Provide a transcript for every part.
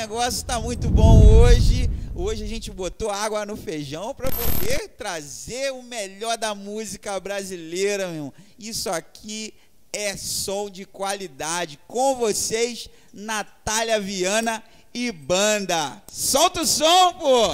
negócio tá muito bom hoje. Hoje a gente botou água no feijão para poder trazer o melhor da música brasileira, meu irmão. Isso aqui é som de qualidade. Com vocês, Natália Viana e banda. Solta o som, pô!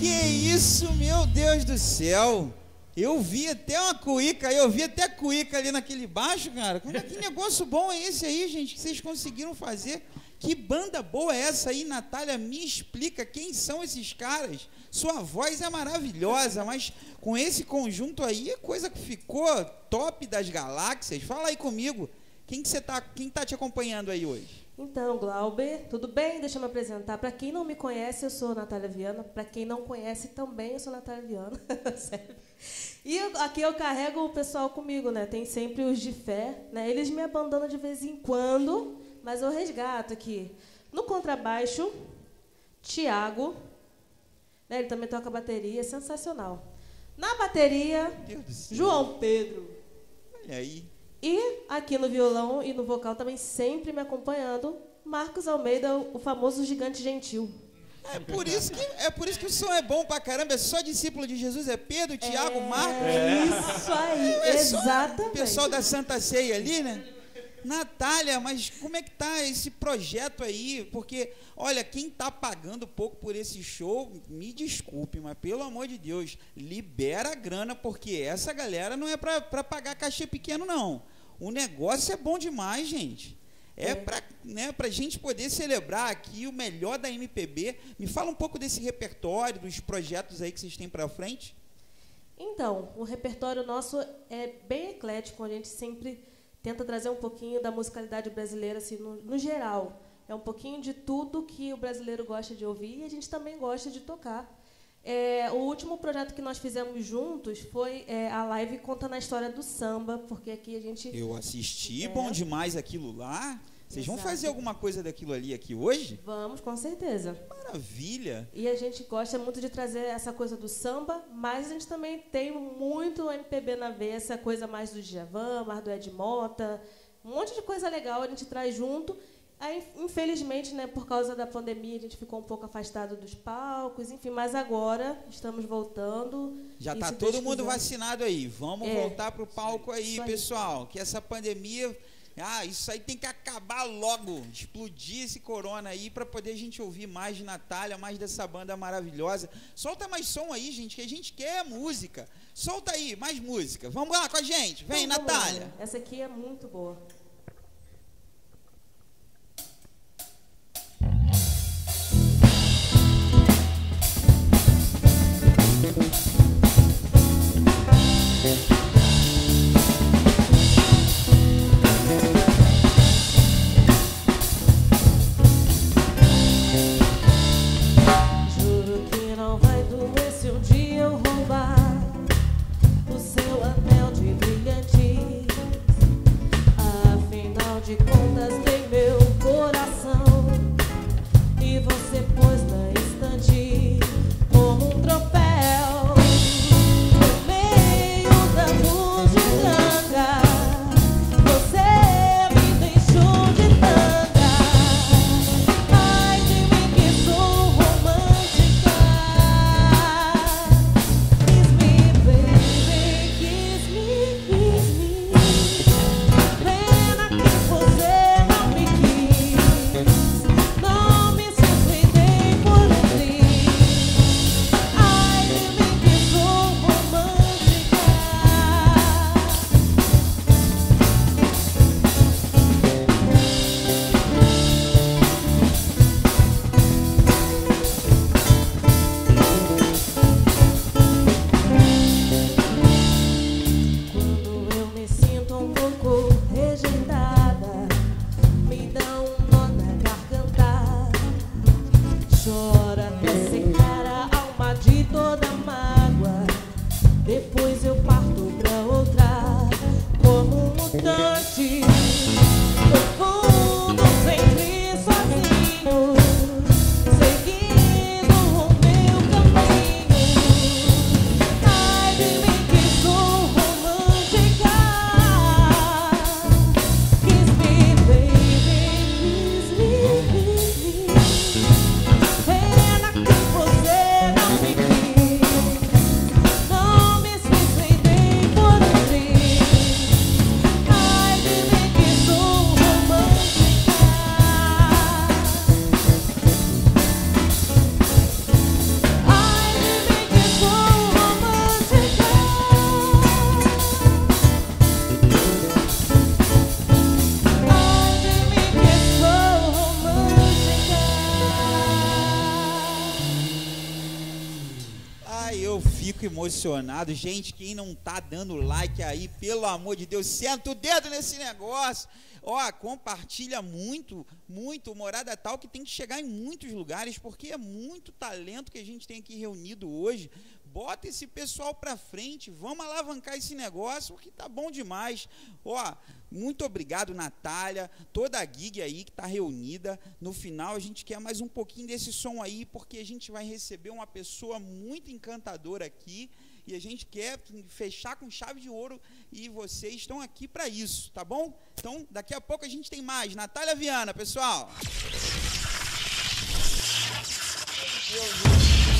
Que é isso, meu Deus do céu? Eu vi até uma cuíca, eu vi até cuíca ali naquele baixo, cara. Que negócio bom é esse aí, gente, que vocês conseguiram fazer? Que banda boa é essa aí, Natália? Me explica quem são esses caras. Sua voz é maravilhosa, mas com esse conjunto aí, a coisa que ficou top das galáxias. Fala aí comigo, quem tá te acompanhando aí hoje? Então, Glauber, tudo bem? Deixa eu me apresentar. Para quem não me conhece, eu sou Natália Viana. Para quem não conhece, também eu sou Natália Viana. Sério. E aqui eu carrego o pessoal comigo, né? Tem sempre os de fé, né? Eles me abandonam de vez em quando, mas eu resgato aqui. No contrabaixo, Tiago, né? Ele também toca bateria, sensacional. Na bateria, João Pedro. Olha aí. E aqui no violão e no vocal também sempre me acompanhando, Marcos Almeida, o famoso gigante gentil. É por isso que o som é bom pra caramba, é só discípulo de Jesus, é Pedro, Tiago, Marcos. Isso aí, exatamente. O pessoal da Santa Ceia ali, né? Natália, mas como é que tá esse projeto aí? Porque, olha, quem tá pagando pouco por esse show, me desculpe, mas pelo amor de Deus, libera a grana, porque essa galera não é pra pagar cachê pequeno, não. O negócio é bom demais, gente. Pra gente poder celebrar aqui o melhor da MPB. Me fala um pouco desse repertório, dos projetos aí que vocês têm pra frente. Então, o repertório nosso é bem eclético, a gente sempre tenta trazer um pouquinho da musicalidade brasileira, assim, no geral. É um pouquinho de tudo que o brasileiro gosta de ouvir e a gente também gosta de tocar. O último projeto que nós fizemos juntos foi a live contando a história do samba, porque aqui a gente... Eu assisti, bom demais aquilo lá. Vocês Exato. vão fazer alguma coisa daquilo ali aqui hoje? Vamos, com certeza. Maravilha! E a gente gosta muito de trazer essa coisa do samba, mas a gente também tem muito MPB na veia, essa coisa mais do Djavan, mais do Ed Mota, um monte de coisa legal a gente traz junto. Aí, infelizmente, né, por causa da pandemia, a gente ficou um pouco afastado dos palcos, enfim, mas agora estamos voltando. Já está todo mundo vacinado aí. Vamos voltar para o palco aí, pessoal. Que essa pandemia... isso aí tem que acabar logo, explodir esse corona aí para poder a gente ouvir mais de Natália, mais dessa banda maravilhosa. Solta mais som aí, gente, que a gente quer música. Solta aí, mais música. Vamos lá com a gente. Vem, então, Natália. Essa aqui é muito boa. Juro que não vai doer se um dia eu roubar o seu anel de brilhantes. A fico emocionado. Gente, quem não tá dando like aí, pelo amor de Deus, senta o dedo nesse negócio. Ó, compartilha muito, muito. Morada Tal que tem que chegar em muitos lugares, porque é muito talento que a gente tem aqui reunido hoje. Bota esse pessoal pra frente, vamos alavancar esse negócio, que tá bom demais. Ó, muito obrigado, Natália, toda a gig aí que tá reunida. No final a gente quer mais um pouquinho desse som aí, porque a gente vai receber uma pessoa muito encantadora aqui, e a gente quer fechar com chave de ouro, e vocês estão aqui para isso, tá bom? Então, daqui a pouco a gente tem mais. Natália Viana, pessoal.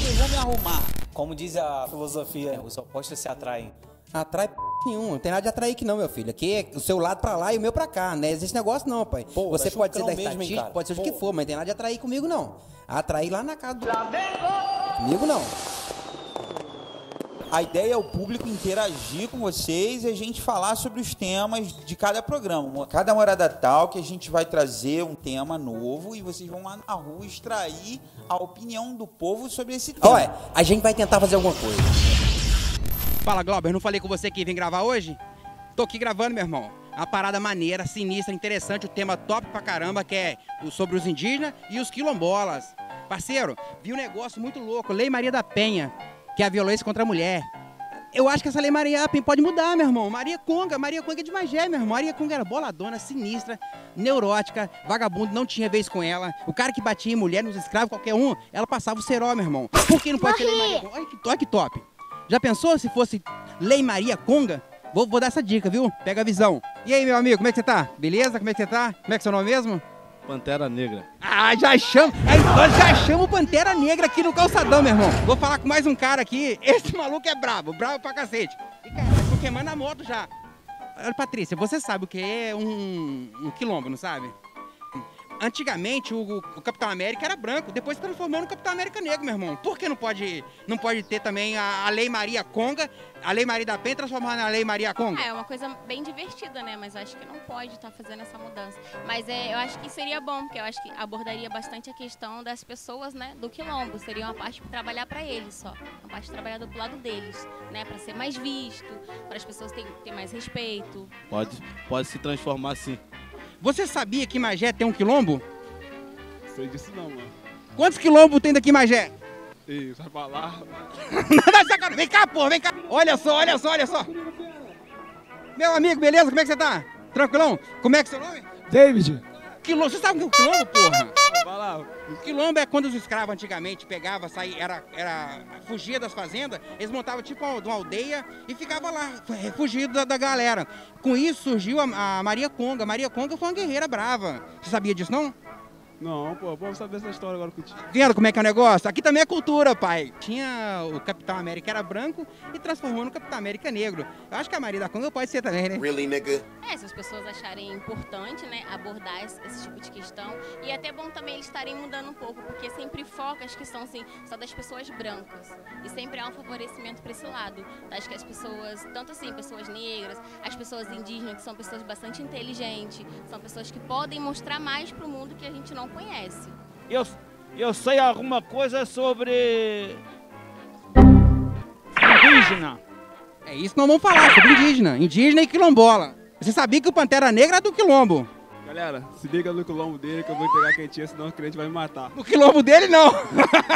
Vocês vão me arrumar. Como diz a filosofia, os opostos se atraem. Atrai nenhum, não tem nada de atrair aqui não, meu filho. Aqui é o seu lado pra lá e o meu pra cá, não existe negócio não, pai. Pô, você pode ser da mesmo, estatística, cara. pode ser o que for, mas não tem nada de atrair comigo não. Atrair lá na casa do... Comigo não. A ideia é o público interagir com vocês e a gente falar sobre os temas de cada programa. Cada Morada Tal que a gente vai trazer um tema novo e vocês vão lá na rua extrair a opinião do povo sobre esse tema. Olha, a gente vai tentar fazer alguma coisa. Fala, Glauber, não falei com você que vem gravar hoje? Tô aqui gravando, meu irmão. Uma parada maneira, sinistra, interessante, o tema top pra caramba, que é sobre os indígenas e os quilombolas. Parceiro, vi um negócio muito louco, Lei Maria da Penha, que é a violência contra a mulher. Eu acho que essa Lei Maria da Penha pode mudar, meu irmão. Maria Conga é de Magé, meu irmão. Maria Conga era boladona, sinistra, neurótica, vagabundo, não tinha vez com ela. O cara que batia em mulher, nos escravos, qualquer um, ela passava o cerol, meu irmão. Por que não pode ter Lei Maria Conga? Olha que top. Já pensou se fosse Lei Maria Conga? Vou dar essa dica, viu? Pega a visão. E aí, meu amigo, como é que você tá? Beleza? Como é que você tá? Como é que é seu nome mesmo? Pantera Negra. Ah, já chamo! Nós já chamamos Pantera Negra aqui no calçadão, meu irmão. Vou falar com mais um cara aqui. Esse maluco é brabo pra cacete. E, cara, tô queimando a moto já. Olha, Patrícia, você sabe o que é um quilombo, não sabe? Antigamente, o Capitão América era branco, depois se transformou no Capitão América negro, meu irmão. Por que não pode ter também a Lei Maria Conga, a Lei Maria da Penha transformar na Lei Maria Conga? É uma coisa bem divertida, né? Mas eu acho que não pode estar fazendo essa mudança. Mas eu acho que seria bom, porque eu acho que abordaria bastante a questão das pessoas, né? Do quilombo. Seria uma parte para trabalhar para eles só. Uma parte trabalhada do lado deles, né? Para ser mais visto, para as pessoas terem mais respeito. Pode se transformar sim. Você sabia que Magé tem um quilombo? Sei disso não, mano. Quantos quilombos tem daqui, Magé? Ih, sai pra lá. Não, sacanagem. Vem cá, porra, vem cá. Olha só. Meu amigo, beleza? Como é que você tá? Tranquilão? Como é que é seu nome? David. Quilombo. Você sabe o que é um quilombo, porra? Vai lá. O quilombo é quando os escravos antigamente pegavam, fugia das fazendas, eles montavam tipo uma aldeia e ficava lá, fugido da galera. Com isso surgiu a Maria Conga. Maria Conga foi uma guerreira brava. Você sabia disso, não? Não, pô, vamos saber essa história agora contigo. Vendo como é que é o negócio? Aqui também é cultura, pai. Tinha o Capitão América era branco e transformou no Capitão América negro. Eu acho que a Maria da Conga pode ser também, né? Really, nigga? Se as pessoas acharem importante, né, abordar esse tipo de questão. E é até bom também eles estarem mudando um pouco, porque sempre foca as questões assim, só das pessoas brancas. E sempre há um favorecimento para esse lado. Então, acho que as pessoas, tanto assim, pessoas negras, as pessoas indígenas, que são pessoas bastante inteligentes, são pessoas que podem mostrar mais para o mundo que a gente não conhece. Eu sei alguma coisa sobre indígena. É isso que nós vamos falar, sobre indígena e quilombola. Você sabia que o Pantera Negra é do quilombo? Galera, se liga no quilombo dele que eu vou pegar quentinha, senão o cliente vai me matar. No quilombo dele, não!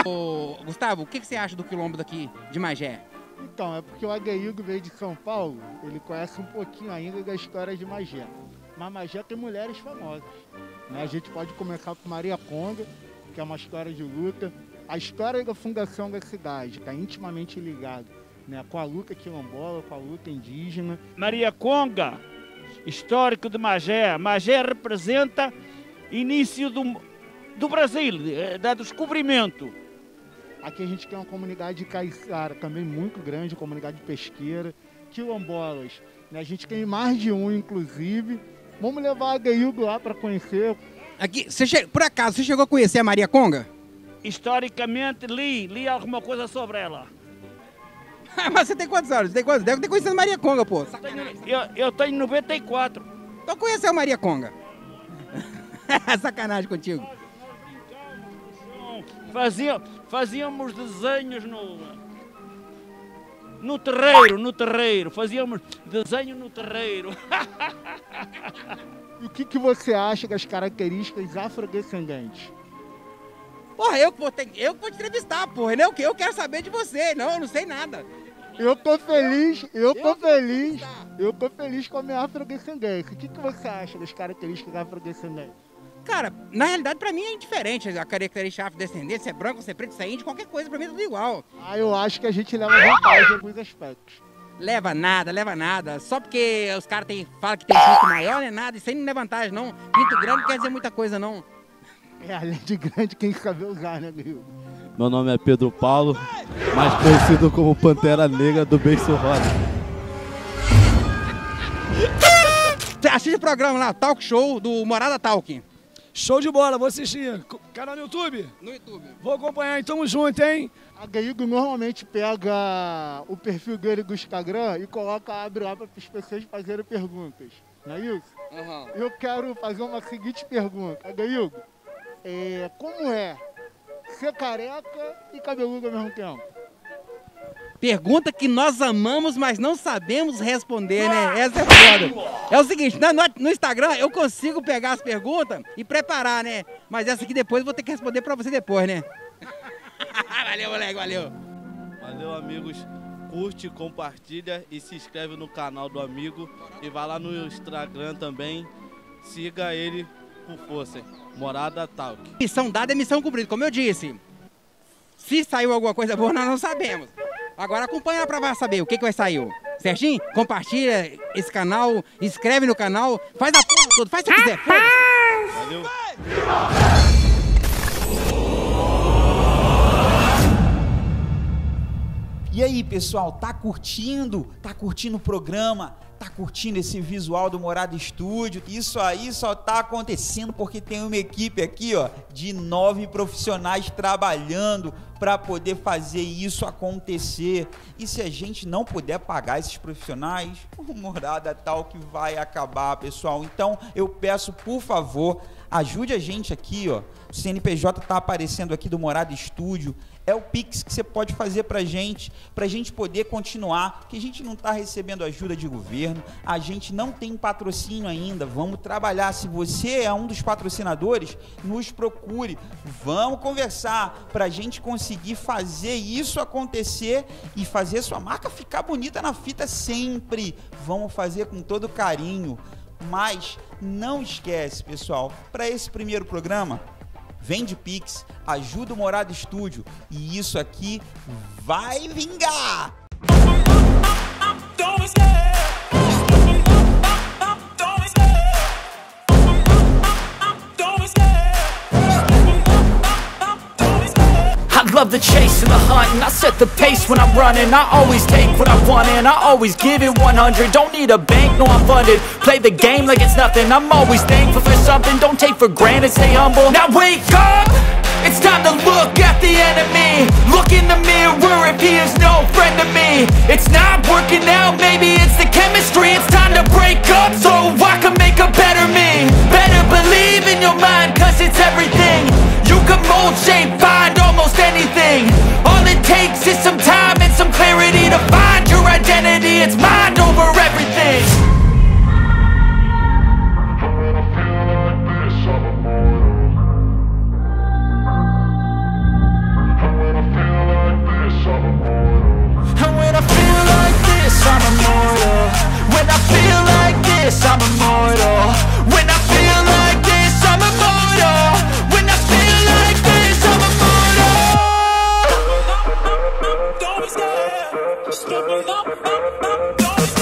Ô, Gustavo, o que você acha do quilombo daqui de Magé? Então, é porque o Agueigo veio de São Paulo, ele conhece um pouquinho ainda da história de Magé. Mas Magé tem mulheres famosas, né? A gente pode começar por Maria Conga, que é uma história de luta. A história da fundação da cidade está intimamente ligada, né, com a luta quilombola, com a luta indígena. Maria Conga, histórico de Magé. Magé representa início do Brasil, da descobrimento. Aqui a gente tem uma comunidade caiçara também muito grande, comunidade pesqueira, quilombolas, né? A gente tem mais de um, inclusive. Vamos levar a Gaildo lá para conhecer. Aqui, por acaso, você chegou a conhecer a Maria Conga? Historicamente, li alguma coisa sobre ela. Mas você tem quantos anos? Deve ter conhecido a Maria Conga, pô. Eu tenho 94. Então conheceu a Maria Conga. Sacanagem contigo. Fazíamos desenhos no... No terreiro. Fazíamos desenho no terreiro. E o que você acha das características afrodescendentes? Porra, eu que vou te entrevistar, porra. Eu quero saber de você. Não, eu não sei nada. Eu tô feliz com a minha afrodescendência. O que você acha das características afrodescendentes? Cara, na realidade, pra mim é indiferente a característica afrodescendente, se é branco, se é preto, se é índio, qualquer coisa, pra mim é tudo igual. Eu acho que a gente leva vantagem em alguns aspectos. Leva nada. Só porque os caras falam que tem pinto maior, não é nada. Isso aí não é vantagem, não. Pinto grande não quer dizer muita coisa, não. Além de grande, quem sabe usar, né, Guilherme? Meu nome é Pedro Paulo, mais conhecido como Pantera Negra do Beiço Roda. Você assiste o programa lá, Talk Show, do Morada Talk. Show de bola, vou assistir. Canal no YouTube? No YouTube. Vou acompanhar, então tamo junto, hein? A Gaigo normalmente pega o perfil dele do Instagram e abre lá para as pessoas fazerem perguntas, não é isso? Uhum. Eu quero fazer uma seguinte pergunta. Gaigo, como é ser careca e cabeludo ao mesmo tempo? Pergunta que nós amamos, mas não sabemos responder, né? Essa é foda. É o seguinte, no Instagram eu consigo pegar as perguntas e preparar, né? Mas essa aqui depois eu vou ter que responder pra você depois, né? Valeu, moleque, valeu. Valeu, amigos. Curte, compartilha e se inscreve no canal do amigo. E vai lá no Instagram também. Siga ele por força. Morada Talk. Missão dada é missão cumprida, como eu disse. Se saiu alguma coisa boa, nós não sabemos. Agora acompanha pra saber o que vai sair. Certinho? Compartilha esse canal, inscreve no canal, faz a porra toda, faz o que quiser. Valeu. E aí, pessoal, tá curtindo? Tá curtindo o programa? Tá curtindo esse visual do Morada Estúdio? Isso aí só tá acontecendo porque tem uma equipe aqui, ó, de 9 profissionais trabalhando para poder fazer isso acontecer. E se a gente não puder pagar esses profissionais, o Morada Talk vai acabar, pessoal. Então, eu peço, por favor, ajude a gente aqui, ó. O CNPJ tá aparecendo aqui do Morada Estúdio. É o Pix que você pode fazer pra gente poder continuar, porque a gente não está recebendo ajuda de governo, a gente não tem patrocínio ainda, vamos trabalhar. Se você é um dos patrocinadores, nos procure, vamos conversar pra gente conseguir fazer isso acontecer e fazer sua marca ficar bonita na fita sempre. Vamos fazer com todo carinho, mas não esquece, pessoal, para esse primeiro programa, vende Pix, ajuda o Morada Estúdio e isso aqui vai vingar! I love the chase and the hunt, and I set the pace when I'm running. I always take what I want and I always give it 100. Don't need a bank, no I'm funded. Play the game like it's nothing. I'm always thankful for something. Don't take for granted, stay humble. Now wake up! It's time to look at the enemy. Look in the mirror if he is no friend to me. It's not working out, maybe it's the chemistry. It's time to break up so I can make a better me. Better believe in your mind, cause it's everything. You can mold, shape, find almost anything. All it takes is some time and some clarity to find your identity. It's mind over everything. I'm immortal. When I feel like this, I'm immortal. When I feel like this, I'm immortal. When I feel like this, I'm immortal. Don't be scared. Step it up, don't be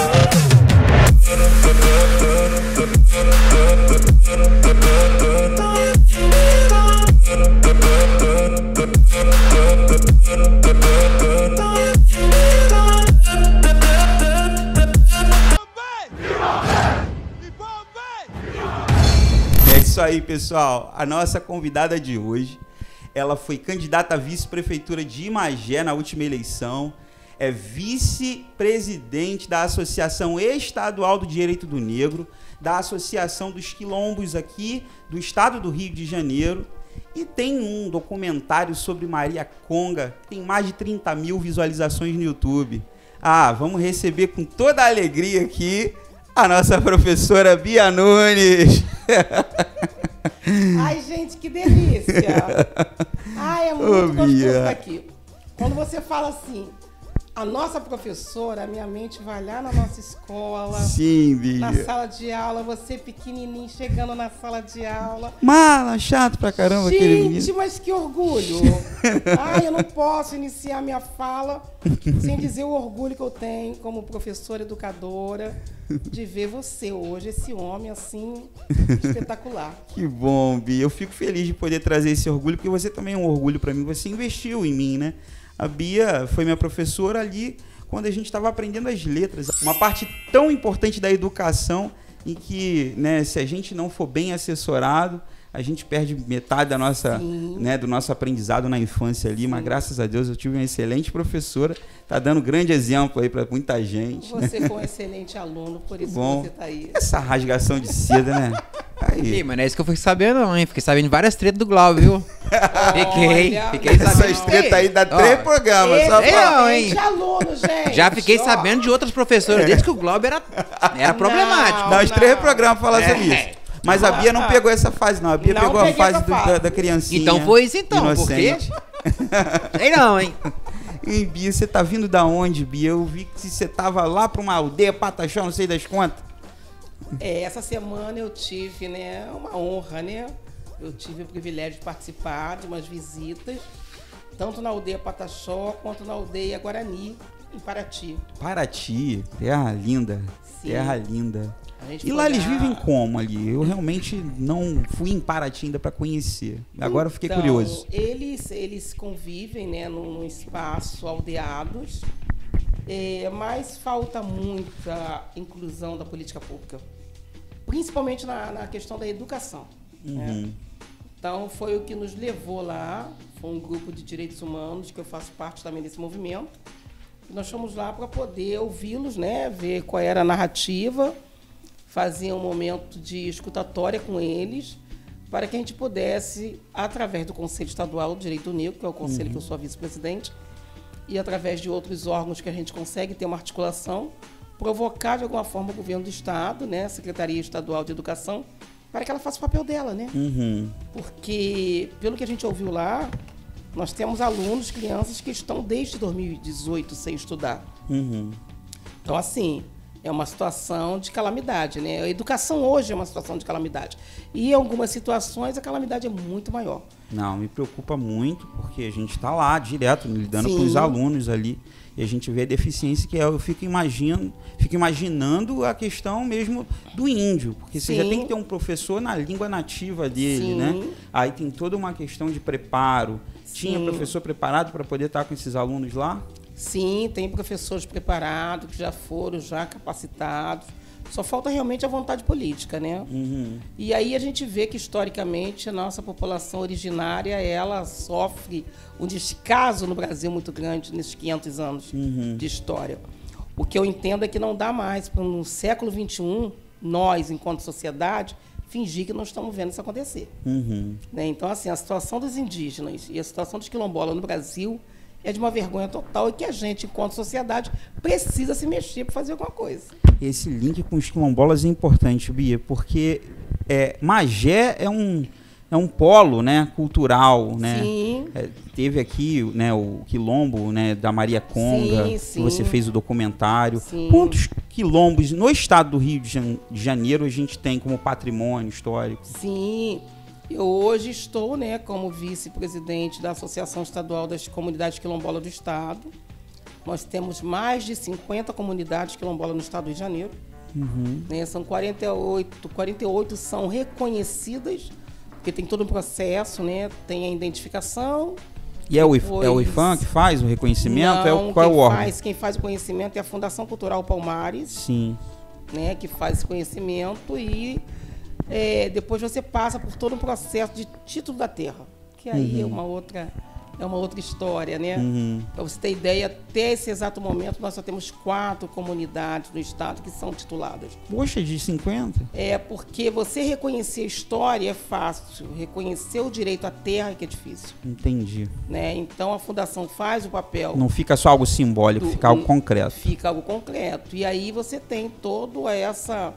É isso aí, pessoal. A nossa convidada de hoje, ela foi candidata a vice-prefeitura de Imagé na última eleição, é vice-presidente da Associação Estadual do Direito do Negro, da Associação dos Quilombos aqui do estado do Rio de Janeiro, e tem um documentário sobre Maria Conga, tem mais de 30 mil visualizações no YouTube. Vamos receber com toda a alegria aqui a nossa professora Bia Nunes. Ai, gente, que delícia. Ai, é muito gostoso estar aqui. Quando você fala assim, a nossa professora, a minha mente vai lá na nossa escola. Sim, Bia. Na sala de aula, você pequenininho chegando na sala de aula. Mala, chato pra caramba aquele menino. Gente, mas que orgulho. Ai, eu não posso iniciar minha fala sem dizer o orgulho que eu tenho como professora educadora de ver você hoje, esse homem assim, espetacular. Que bom, Bia. Eu fico feliz de poder trazer esse orgulho, porque você também é um orgulho pra mim. Você investiu em mim, né? A Bia foi minha professora ali quando a gente estava aprendendo as letras. Uma parte tão importante da educação em que, né, se a gente não for bem assessorado, a gente perde metade da nossa, né, do nosso aprendizado na infância ali. Sim. Mas graças a Deus eu tive uma excelente professora, tá dando grande exemplo aí para muita gente. Você foi um excelente aluno, por isso que você tá aí. Essa rasgação de seda, né? Aí. Mas não é isso que eu fui sabendo, não, hein? Fiquei sabendo de várias tretas do Glauber, viu? Fiquei sabendo. Essas tretas aí dá 3 programas. Só não, hein? Aluno, gente. Já fiquei sabendo de outras professoras, desde que o Glauber era problemático. Não, os 3 programas falam sobre isso. Mas a Bia não pegou essa fase, não. A Bia pegou a fase da criancinha. Então foi isso, então. Inocente. Sei não, hein? E Bia, você tá vindo da onde, Bia? Eu vi que você tava lá pra uma aldeia Pataxó, não sei das quantas. Essa semana eu tive, né, uma honra, né? Eu tive o privilégio de participar de umas visitas, tanto na aldeia Pataxó quanto na aldeia Guarani, em Paraty. Paraty, terra linda. Sim. Terra linda. E lá eles vivem como ali? Eu realmente não fui em Paraty ainda para conhecer. Agora eu fiquei curioso. Eles convivem, né, num espaço aldeados, mas falta muita inclusão da política pública, principalmente na questão da educação. Né? Então foi o que nos levou lá, foi um grupo de direitos humanos, que eu faço parte também desse movimento. Nós fomos lá para poder ouvi-los, né, ver qual era a narrativa, fazer um momento de escutatória com eles, para que a gente pudesse, através do Conselho Estadual do Direito Negro, que é o conselho que eu sou a vice-presidente, e através de outros órgãos que a gente consegue ter uma articulação, provocar de alguma forma o governo do Estado, né, a Secretaria Estadual de Educação, para que ela faça o papel dela, né? Porque, pelo que a gente ouviu lá, nós temos alunos, crianças que estão desde 2018 sem estudar. Então, assim, é uma situação de calamidade, né? A educação hoje é uma situação de calamidade. E em algumas situações a calamidade é muito maior. Não, me preocupa muito, porque a gente está lá direto, lidando com os alunos ali, e a gente vê a deficiência que é. Eu fico imaginando a questão mesmo do índio, porque você já tem que ter um professor na língua nativa dele, né? Aí tem toda uma questão de preparo. Tinha professor preparado para poder estar com esses alunos lá? Sim, tem professores preparados, que já foram capacitados. Só falta realmente a vontade política, né? E aí a gente vê que, historicamente, a nossa população originária, ela sofre um descaso no Brasil muito grande nesses 500 anos de história. O que eu entendo é que não dá mais, para no século XXI, nós, enquanto sociedade, fingir que não estamos vendo isso acontecer. Né? Então, assim, a situação dos indígenas e a situação dos quilombolas no Brasil é de uma vergonha total, e que a gente, enquanto sociedade, precisa se mexer para fazer alguma coisa. Esse link com os quilombolas é importante, Bia, porque Magé é um polo, né, cultural, né? Sim. Teve aqui, né, o quilombo, né, da Maria Conga, que você fez o documentário. Quantos quilombos no estado do Rio de Janeiro a gente tem como patrimônio histórico? Sim. Eu hoje estou, né, como vice-presidente da Associação Estadual das Comunidades Quilombolas do Estado. Nós temos mais de 50 comunidades quilombolas no estado do Rio de Janeiro. Né, são 48 são reconhecidas, porque tem todo um processo, né, tem a identificação. E é o IFAM que faz o reconhecimento? Não, qual é o órgão? Quem faz o conhecimento é a Fundação Cultural Palmares. Sim. Né, que faz esse conhecimento e depois você passa por todo um processo de título da terra, que aí é uma outra é uma outra história, né? Uhum. Para você ter ideia, até esse exato momento, nós só temos 4 comunidades no estado que são tituladas. Poxa, de 50? É, porque você reconhecer a história é fácil, reconhecer o direito à terra é que é difícil. Entendi. Né? Então, a Fundação faz o papel... Não fica só algo simbólico, fica algo concreto. Fica algo concreto. E aí você tem toda essa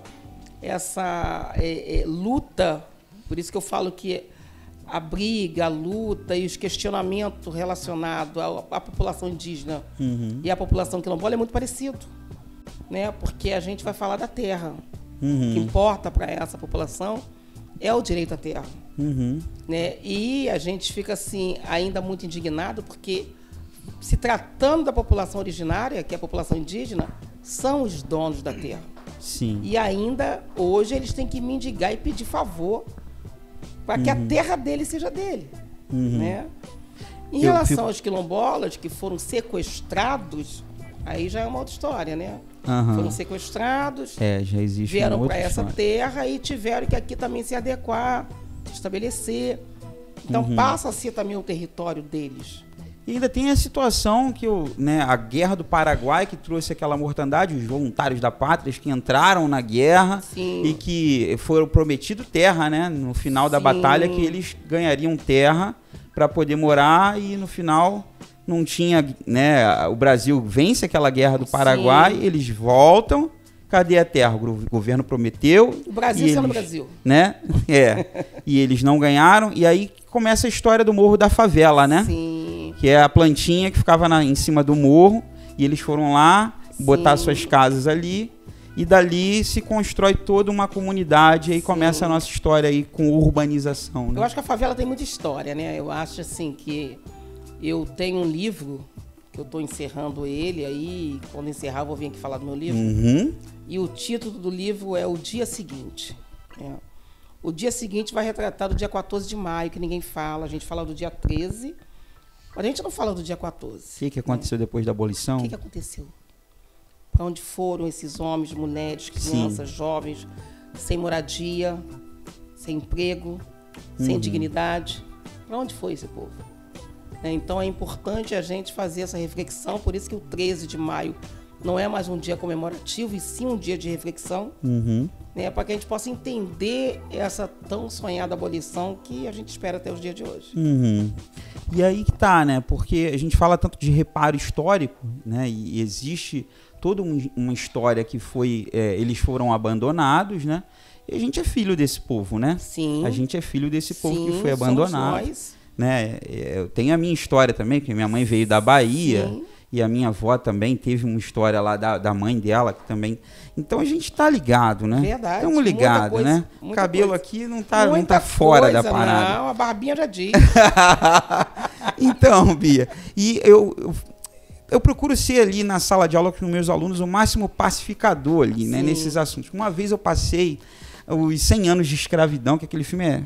luta, por isso que eu falo que a briga, a luta e os questionamentos relacionados à população indígena e à população quilombola é muito parecido, né? Porque a gente vai falar da terra. O que importa para essa população é o direito à terra. Né? E a gente fica assim ainda muito indignado porque, se tratando da população originária, que é a população indígena, são os donos da terra. Sim. E ainda hoje eles têm que mendigar e pedir favor para que a terra dele seja dele. Né? Em relação aos quilombolas que foram sequestrados, aí já é uma outra história, né? Foram sequestrados, já existe vieram para essa terra e tiveram que aqui também se adequar, se estabelecer. Então passa a ser também o território deles. E ainda tem a situação que a Guerra do Paraguai, que trouxe aquela mortandade, os voluntários da pátria que entraram na guerra e que foram prometido terra, né? No final da batalha, que eles ganhariam terra para poder morar e no final não tinha, né? O Brasil vence aquela Guerra do Paraguai, eles voltam. Cadê a terra? O governo prometeu. O Brasil sendo o Brasil. Né? E eles não ganharam. E aí começa a história do Morro da Favela, né? Sim. Que é a plantinha que ficava em cima do morro. E eles foram lá botar suas casas ali. E dali se constrói toda uma comunidade. E aí começa a nossa história aí com urbanização. Né? Eu acho que a favela tem muita história, né? Eu acho assim que eu tenho um livro que eu estou encerrando ele, aí quando encerrar eu vou vir aqui falar do meu livro. E o título do livro é O Dia Seguinte. O Dia Seguinte vai retratar do dia 14 de maio, que ninguém fala. A gente fala do dia 13, mas a gente não fala do dia 14. O que aconteceu depois da abolição? O que aconteceu? Para onde foram esses homens, mulheres, crianças, jovens, sem moradia, sem emprego, sem dignidade? Para onde foi esse povo? Então é importante a gente fazer essa reflexão, por isso que o 13 de maio não é mais um dia comemorativo, e sim um dia de reflexão, né, para que a gente possa entender essa tão sonhada abolição que a gente espera até os dias de hoje. E aí que tá, né? Porque a gente fala tanto de reparo histórico, né? E existe toda uma história que foi... eles foram abandonados, né? E a gente é filho desse povo, né? Sim. A gente é filho desse povo que foi abandonado. Somos nós. Né? Eu tenho a minha história também, que minha mãe veio da Bahia. E a minha avó também teve uma história lá da mãe dela, que também... Então a gente tá ligado, né? Verdade. Estamos ligados, né? O cabelo aqui não tá fora da parada. Não, a barbinha já diz. Então, Bia, e eu procuro ser ali na sala de aula com os meus alunos o máximo pacificador ali, né? Nesses assuntos. Uma vez eu passei os 100 anos de escravidão, que aquele filme é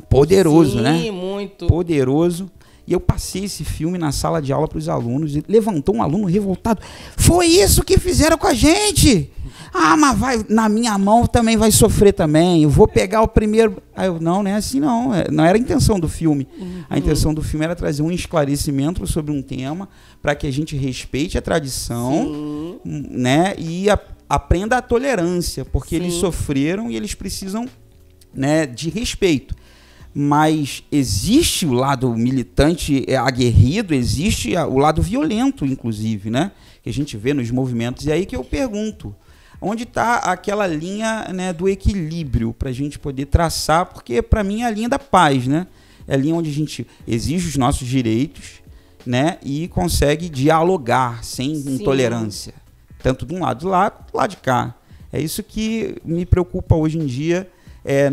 poderoso, né? Sim, muito. Poderoso. E eu passei esse filme na sala de aula para os alunos. E levantou um aluno revoltado. Foi isso que fizeram com a gente! Ah, mas na minha mão também vai sofrer também. Eu vou pegar o primeiro... Aí eu, não é assim não. Não era a intenção do filme. A intenção do filme era trazer um esclarecimento sobre um tema para que a gente respeite a tradição, né? E aprenda a tolerância. Porque eles sofreram e eles precisam, né, de respeito. Mas existe o lado militante aguerrido, existe o lado violento, inclusive, né? Que a gente vê nos movimentos. E aí que eu pergunto, onde está aquela linha, né, do equilíbrio para a gente poder traçar? Porque, para mim, é a linha da paz, né? É a linha onde a gente exige os nossos direitos, né, e consegue dialogar sem intolerância. Tanto de um lado lá, do lado de cá. É isso que me preocupa hoje em dia,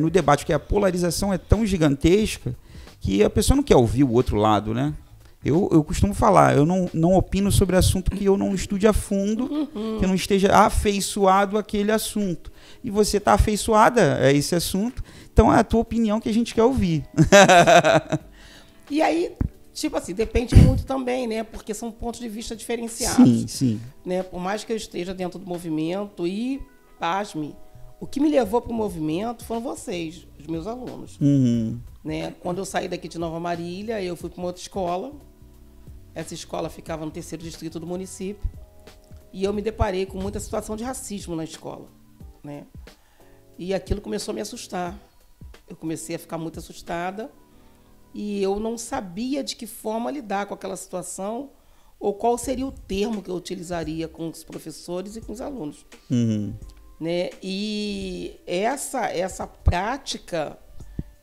no debate, que a polarização é tão gigantesca que a pessoa não quer ouvir o outro lado, né? Eu costumo falar, eu não opino sobre assunto que eu não estude a fundo, que eu não esteja afeiçoado àquele assunto. E você está afeiçoada a esse assunto, então é a tua opinião que a gente quer ouvir. E aí, tipo assim, depende muito também, né? Porque são pontos de vista diferenciados. Sim. Né? Por mais que eu esteja dentro do movimento e, pasme, o que me levou para o movimento foram vocês, os meus alunos. né? Quando eu saí daqui de Nova Marília, eu fui para uma outra escola. Essa escola ficava no 3º distrito do município. E eu me deparei com muita situação de racismo na escola, né? E aquilo começou a me assustar. Eu comecei a ficar muito assustada e eu não sabia de que forma lidar com aquela situação ou qual seria o termo que eu utilizaria com os professores e com os alunos. Né? E essa prática,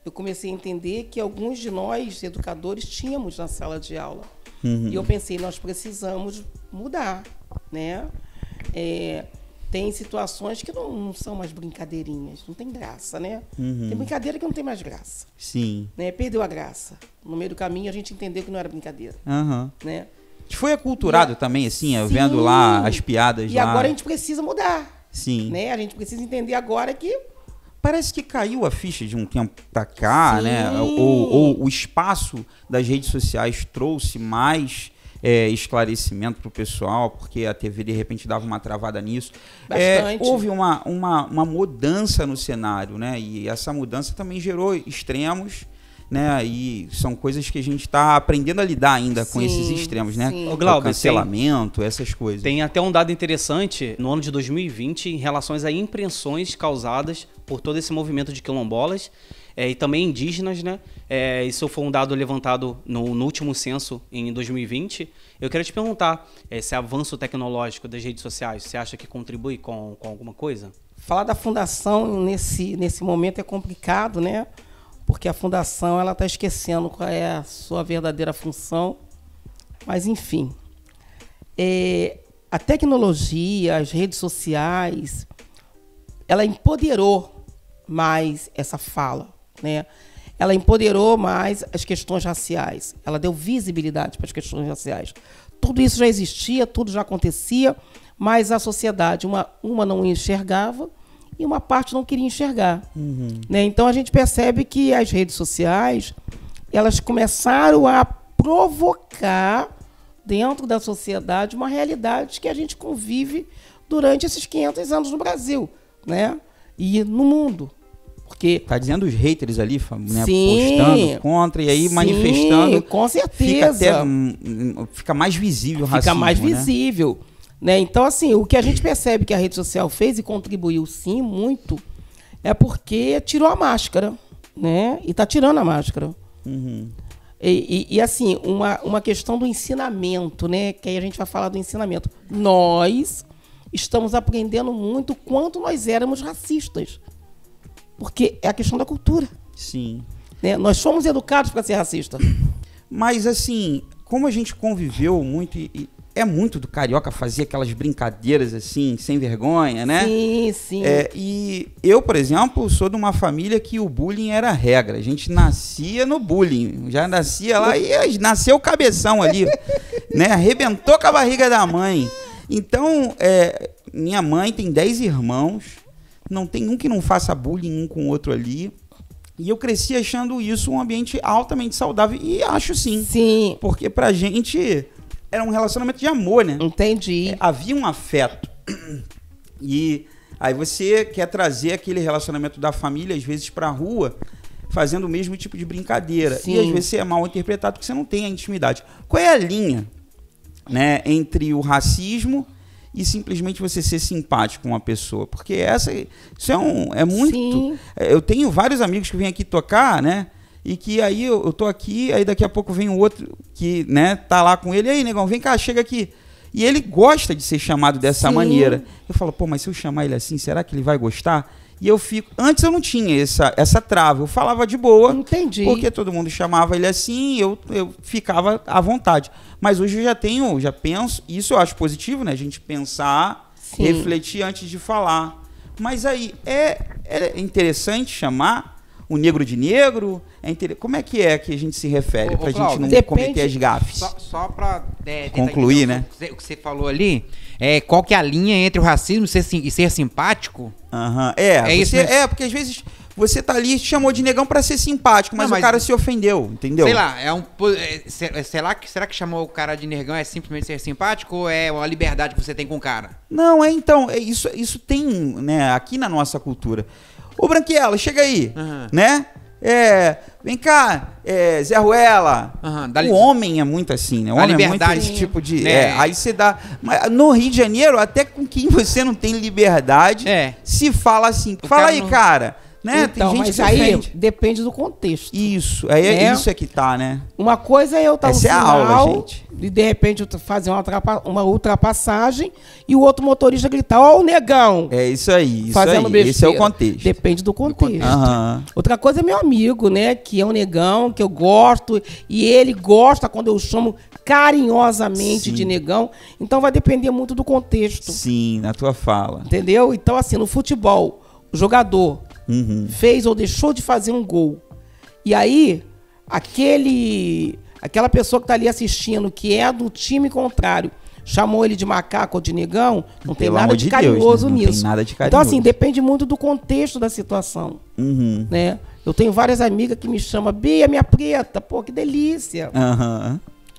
eu comecei a entender que alguns de nós, educadores, tínhamos na sala de aula. E eu pensei, nós precisamos mudar, né? Tem situações que não são mais brincadeirinhas, não tem graça, né? Tem brincadeira que não tem mais graça. Sim. Né? Perdeu a graça. No meio do caminho, a gente entendeu que não era brincadeira. Né? Foi aculturado também, assim, vendo lá as piadas e lá. E agora a gente precisa mudar. Sim. Né? A gente precisa entender agora que... Parece que caiu a ficha de um tempo pra cá, né? Ou o espaço das redes sociais trouxe mais esclarecimento pro pessoal, porque a TV, de repente, dava uma travada nisso. Houve uma mudança no cenário, né? E essa mudança também gerou extremos, né? E são coisas que a gente está aprendendo a lidar ainda com esses extremos, né? O Glauber, cancelamento, essas coisas. Tem até um dado interessante no ano de 2020 em relação a impressões causadas por todo esse movimento de quilombolas e também indígenas, né? Isso foi um dado levantado no último censo em 2020. Eu quero te perguntar, esse avanço tecnológico das redes sociais, você acha que contribui com alguma coisa? Falar da fundação nesse momento é complicado, né? Porque a fundação ela está esquecendo qual é a sua verdadeira função. Mas, enfim, a tecnologia, as redes sociais, ela empoderou mais essa fala, né? Ela empoderou mais as questões raciais. Ela deu visibilidade para as questões raciais. Tudo isso já existia, tudo já acontecia, mas a sociedade, uma não enxergava, e uma parte não queria enxergar. Né? Então, a gente percebe que as redes sociais, elas começaram a provocar dentro da sociedade uma realidade que a gente convive durante esses 500 anos no Brasil, né? E no mundo. Porque tá dizendo os haters ali, né? Postando contra e aí manifestando. Com certeza. Fica mais visível o racismo. Fica mais visível. Né? Então, assim, o que a gente percebe que a rede social fez e contribuiu, sim, muito, é porque tirou a máscara, né? E está tirando a máscara. E assim, uma questão do ensinamento, né? Que aí a gente vai falar do ensinamento. Nós estamos aprendendo muito quanto nós éramos racistas. Porque é a questão da cultura. Sim. Né? Nós fomos educados para ser racista. Mas, assim, como a gente conviveu muito... É muito do carioca fazer aquelas brincadeiras assim, sem vergonha, né? Sim, sim. E eu, por exemplo, sou de uma família que o bullying era a regra. A gente nascia no bullying. Já nascia lá e nasceu o cabeção ali, né? Arrebentou com a barriga da mãe. Então, minha mãe tem 10 irmãos. Não tem um que não faça bullying um com o outro ali. E eu cresci achando isso um ambiente altamente saudável. E acho sim. Sim. Porque pra gente... Era um relacionamento de amor, né? Entendi. Havia um afeto. E aí você quer trazer aquele relacionamento da família, às vezes, pra rua, fazendo o mesmo tipo de brincadeira. Sim. E às vezes você é mal interpretado porque você não tem a intimidade. Qual é a linha, né, entre o racismo e simplesmente você ser simpático com uma pessoa? Porque isso é muito... Sim. Eu tenho vários amigos que vêm aqui tocar, né? E que aí eu tô aqui, aí daqui a pouco vem um outro que, né, tá lá com ele. E aí, negão, vem cá, chega aqui. E ele gosta de ser chamado dessa maneira. Eu falo, pô, mas se eu chamar ele assim, será que ele vai gostar? E eu fico... Antes eu não tinha essa trava. Eu falava de boa. Entendi. Porque todo mundo chamava ele assim, eu ficava à vontade. Mas hoje eu já penso... Isso eu acho positivo, né? A gente pensar, refletir antes de falar. Mas aí, é interessante chamar o negro de negro? Como é que a gente se refere? Pra gente não cometer as gafes. Só pra concluir, né? O que você falou ali, qual que é a linha entre o racismo e ser simpático? Isso. Porque às vezes você tá ali e chamou de negão pra ser simpático, mas o cara se ofendeu, entendeu? Sei lá, será que chamou o cara de negão é simplesmente ser simpático ou é uma liberdade que você tem com o cara? Não, isso tem, né, aqui na nossa cultura. Ô, Branquiela, chega aí, né? Vem cá, Zé Ruela. O homem é muito assim, né? O homem é muito esse tipo de... aí você dá... Mas no Rio de Janeiro, até com quem você não tem liberdade, se fala assim. Fala aí, cara. Né? Então, tem gente mas que aí ofende. depende do contexto. Isso, isso é que tá, né? Uma coisa é eu estar no Essa é a sinal aula, gente. e de repente eu fazer uma ultrapassagem e o outro motorista gritar, ó, o negão. É isso aí, fazendo besteira. Esse é o contexto. Depende do contexto. Aham. Outra coisa é meu amigo, né, que é um negão, que eu gosto, e ele gosta quando eu chamo carinhosamente de negão. Então vai depender muito do contexto. Sim, na tua fala. Entendeu? Então, assim, no futebol, o jogador fez ou deixou de fazer um gol. E aí, aquela pessoa que está ali assistindo, que é do time contrário, chamou ele de macaco ou de negão, não tem nada de carinhoso nisso. Não tem nada de carinhoso. Então, assim, depende muito do contexto da situação. Né? Eu tenho várias amigas que me chamam, Bia, minha preta, pô, que delícia.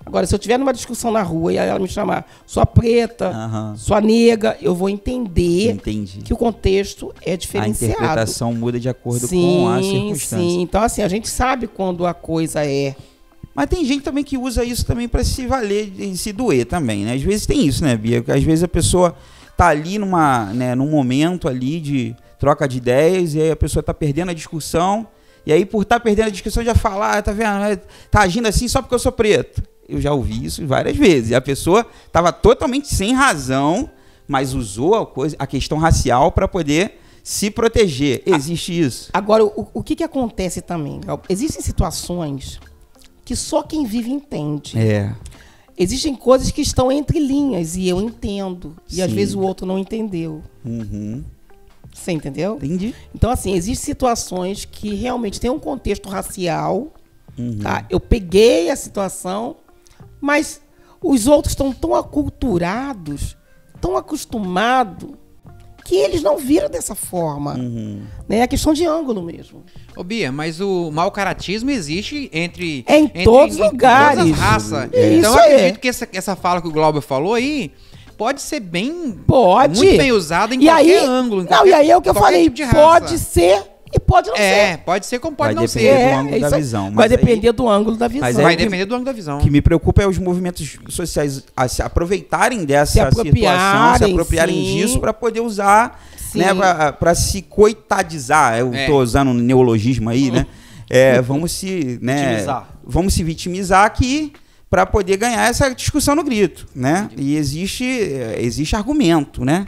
Agora, se eu estiver numa discussão na rua e ela me chamar sua preta, sua nega, eu vou entender que o contexto é diferenciado. A interpretação muda de acordo com a circunstância. Sim, então assim, a gente sabe quando a coisa é... Mas tem gente também que usa isso também para se valer e se doer também, né? Às vezes tem isso, né, Bia? Às vezes a pessoa tá ali num momento ali de troca de ideias e aí a pessoa tá perdendo a discussão e aí por estar perdendo a discussão já fala, tá vendo? Tá agindo assim só porque eu sou preto. Eu já ouvi isso várias vezes. E a pessoa estava totalmente sem razão, mas usou a questão racial para poder se proteger. Existe isso. Agora, o que acontece também? Existem situações que só quem vive entende. Existem coisas que estão entre linhas e eu entendo. E às vezes o outro não entendeu. Você entendeu? Entendi. Então, assim, existem situações que realmente tem um contexto racial. Tá? Eu peguei a situação, mas os outros estão tão aculturados, tão acostumados, que eles não viram dessa forma. Né? É questão de ângulo mesmo. Ô Bia, mas o mau-caratismo existe entre todos os lugares. Todas as raças. Então eu acredito que essa fala que o Glauber falou aí pode ser muito bem usada em qualquer ângulo. E aí é o que eu falei, tipo pode ser e pode não ser. Pode ser como pode não ser. Vai depender do ângulo da visão. Vai depender do ângulo da visão. Vai depender do ângulo da visão. O que me preocupa é os movimentos sociais a se aproveitarem dessa situação, se apropriarem disso para poder usar, né, para se coitadizar. Eu estou usando um neologismo aí, né? Vamos se vitimizar aqui para poder ganhar essa discussão no grito, né? E existe argumento, né?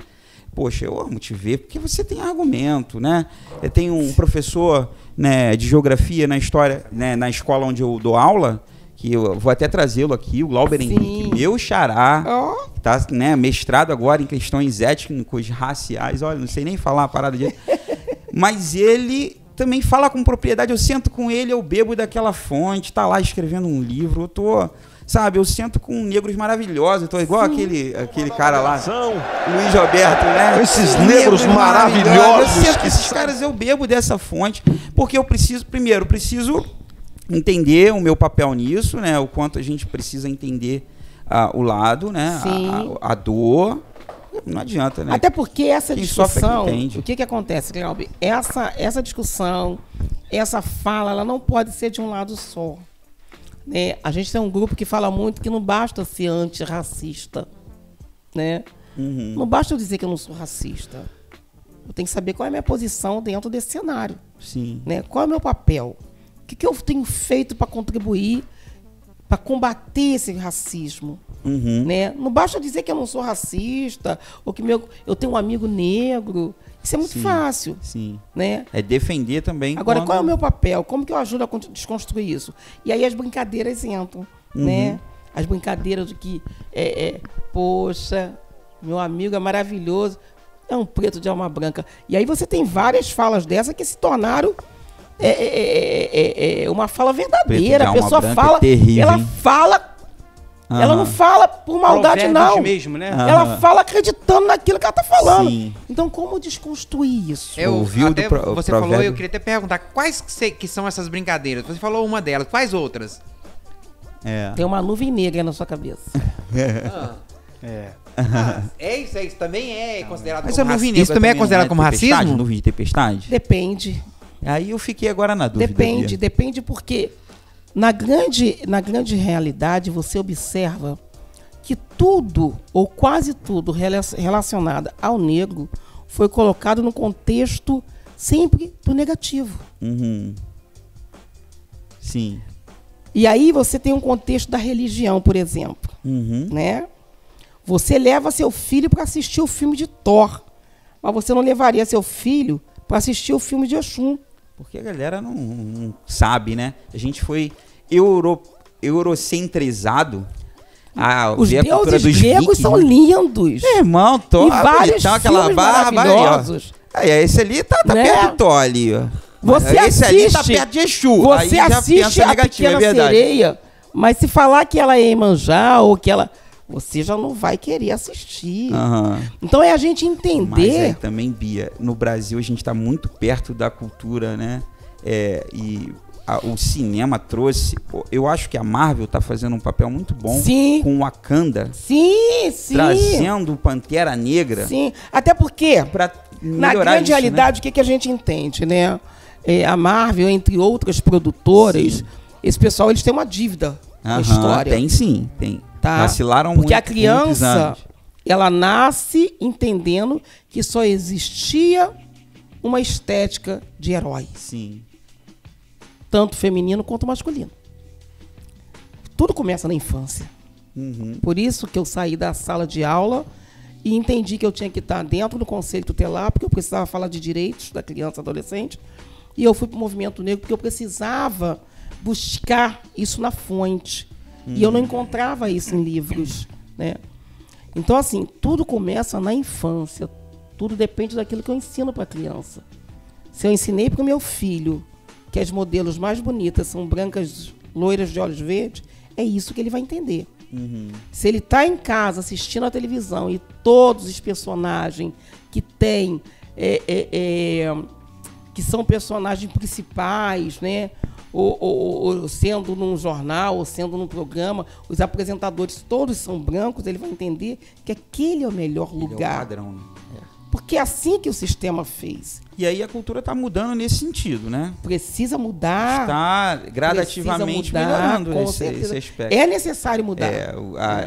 Poxa, eu amo te ver porque você tem argumento, né? Eu tenho um professor, né, de geografia na história, né, na escola onde eu dou aula, que eu vou até trazê-lo aqui, o Glauber Henrique, meu xará, tá, né, mestrado agora em questões étnicos raciais, olha, não sei nem falar a parada dele, mas ele também fala com propriedade, eu sento com ele, eu bebo daquela fonte, tá lá escrevendo um livro, eu sento com negros maravilhosos, eu tô igual aquele cara lá, Luiz Roberto, né? Esses negros maravilhosos. Eu sento com esses caras, eu bebo dessa fonte, porque eu preciso entender o meu papel nisso, né? O quanto a gente precisa entender o lado, né? A dor. Não adianta, né? Até porque essa discussão, o que acontece, Glauber? Essa discussão, essa fala, ela não pode ser de um lado só. Né? A gente tem um grupo que fala muito que não basta ser antirracista. Né? Não basta eu dizer que eu não sou racista. Eu tenho que saber qual é a minha posição dentro desse cenário. Sim. Né? Qual é o meu papel? O que eu tenho feito para contribuir, para combater esse racismo? Né? Não basta eu dizer que eu não sou racista, ou que eu tenho um amigo negro. Isso é muito fácil. Né? É defender também. Agora, qual é o meu papel? Como que eu ajudo a desconstruir isso? E aí as brincadeiras entram. Né? As brincadeiras de que, poxa, meu amigo é maravilhoso, é um preto de alma branca. E aí você tem várias falas dessas que se tornaram uma fala verdadeira. A pessoa fala, ela fala. Ela não fala por maldade, não. Mesmo, né? Ela fala acreditando naquilo que ela está falando. Então, como desconstruir isso? Você falou, eu queria até perguntar, quais que são essas brincadeiras? Você falou uma delas, quais outras? Tem uma nuvem negra na sua cabeça. Isso também é considerado como racismo? Isso também é considerado como racismo? Nuvem de tempestade? Depende. Aí eu fiquei agora na dúvida. Depende porque na grande realidade você observa que tudo, ou quase tudo, relacionado ao negro foi colocado no contexto sempre do negativo. Sim. E aí você tem um contexto da religião, por exemplo. Né? Você leva seu filho para assistir o filme de Thor, mas você não levaria seu filho para assistir o filme de Oxum. Porque a galera não sabe, né? A gente foi eurocentrizado. Os deuses gregos são lindos. Irmão, Thor, e vários aquela barba maravilhosos. Aí, esse ali tá perto de Thor ali, ó. Esse ali tá perto de Exu. Você assiste a Pequena Sereia, mas se falar que ela é Iemanjá ou que ela... Você já não vai querer assistir. Então é a gente entender... Mas aí também, Bia, no Brasil a gente tá muito perto da cultura, né? O cinema trouxe... Eu acho que a Marvel tá fazendo um papel muito bom com o Wakanda. Sim. Trazendo o Pantera Negra. Sim, até porque na grande isso, realidade, né? O que a gente entende, né? A Marvel, entre outras produtoras, esse pessoal eles têm uma dívida com a história. Tem sim, tem. Tá? Vacilaram porque muito. Porque a criança, ela nasce entendendo que só existia uma estética de herói. Sim. Tanto feminino quanto masculino. Tudo começa na infância. Por isso que eu saí da sala de aula e entendi que eu tinha que estar dentro do conselho tutelar, porque eu precisava falar de direitos da criança e adolescente. E eu fui para o movimento negro porque eu precisava buscar isso na fonte. E eu não encontrava isso em livros, né? Então, assim, tudo começa na infância. Tudo depende daquilo que eu ensino para a criança. Se eu ensinei para o meu filho que as modelos mais bonitas são brancas, loiras de olhos verdes, é isso que ele vai entender. Se ele está em casa assistindo a televisão e todos os personagens que tem, que são personagens principais, né? Ou sendo num jornal, ou sendo num programa, os apresentadores todos são brancos, ele vai entender que aquele é o melhor lugar. É o padrão, né? Porque é assim que o sistema fez. E aí a cultura está mudando nesse sentido, né? Precisa mudar. Está gradativamente melhorando esse aspecto. É necessário mudar.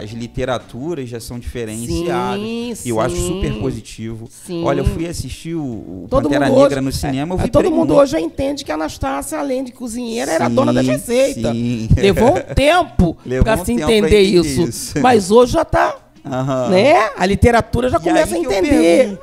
As literaturas já são diferenciadas. Sim. Eu acho super positivo. Sim. Olha, eu fui assistir o Pantera Negra no cinema. Todo mundo hoje já entende que a Anastácia, além de cozinheira, era dona das receitas. Levou um tempo para se entender isso. Mas hoje já está... Né? A literatura já começa a entender.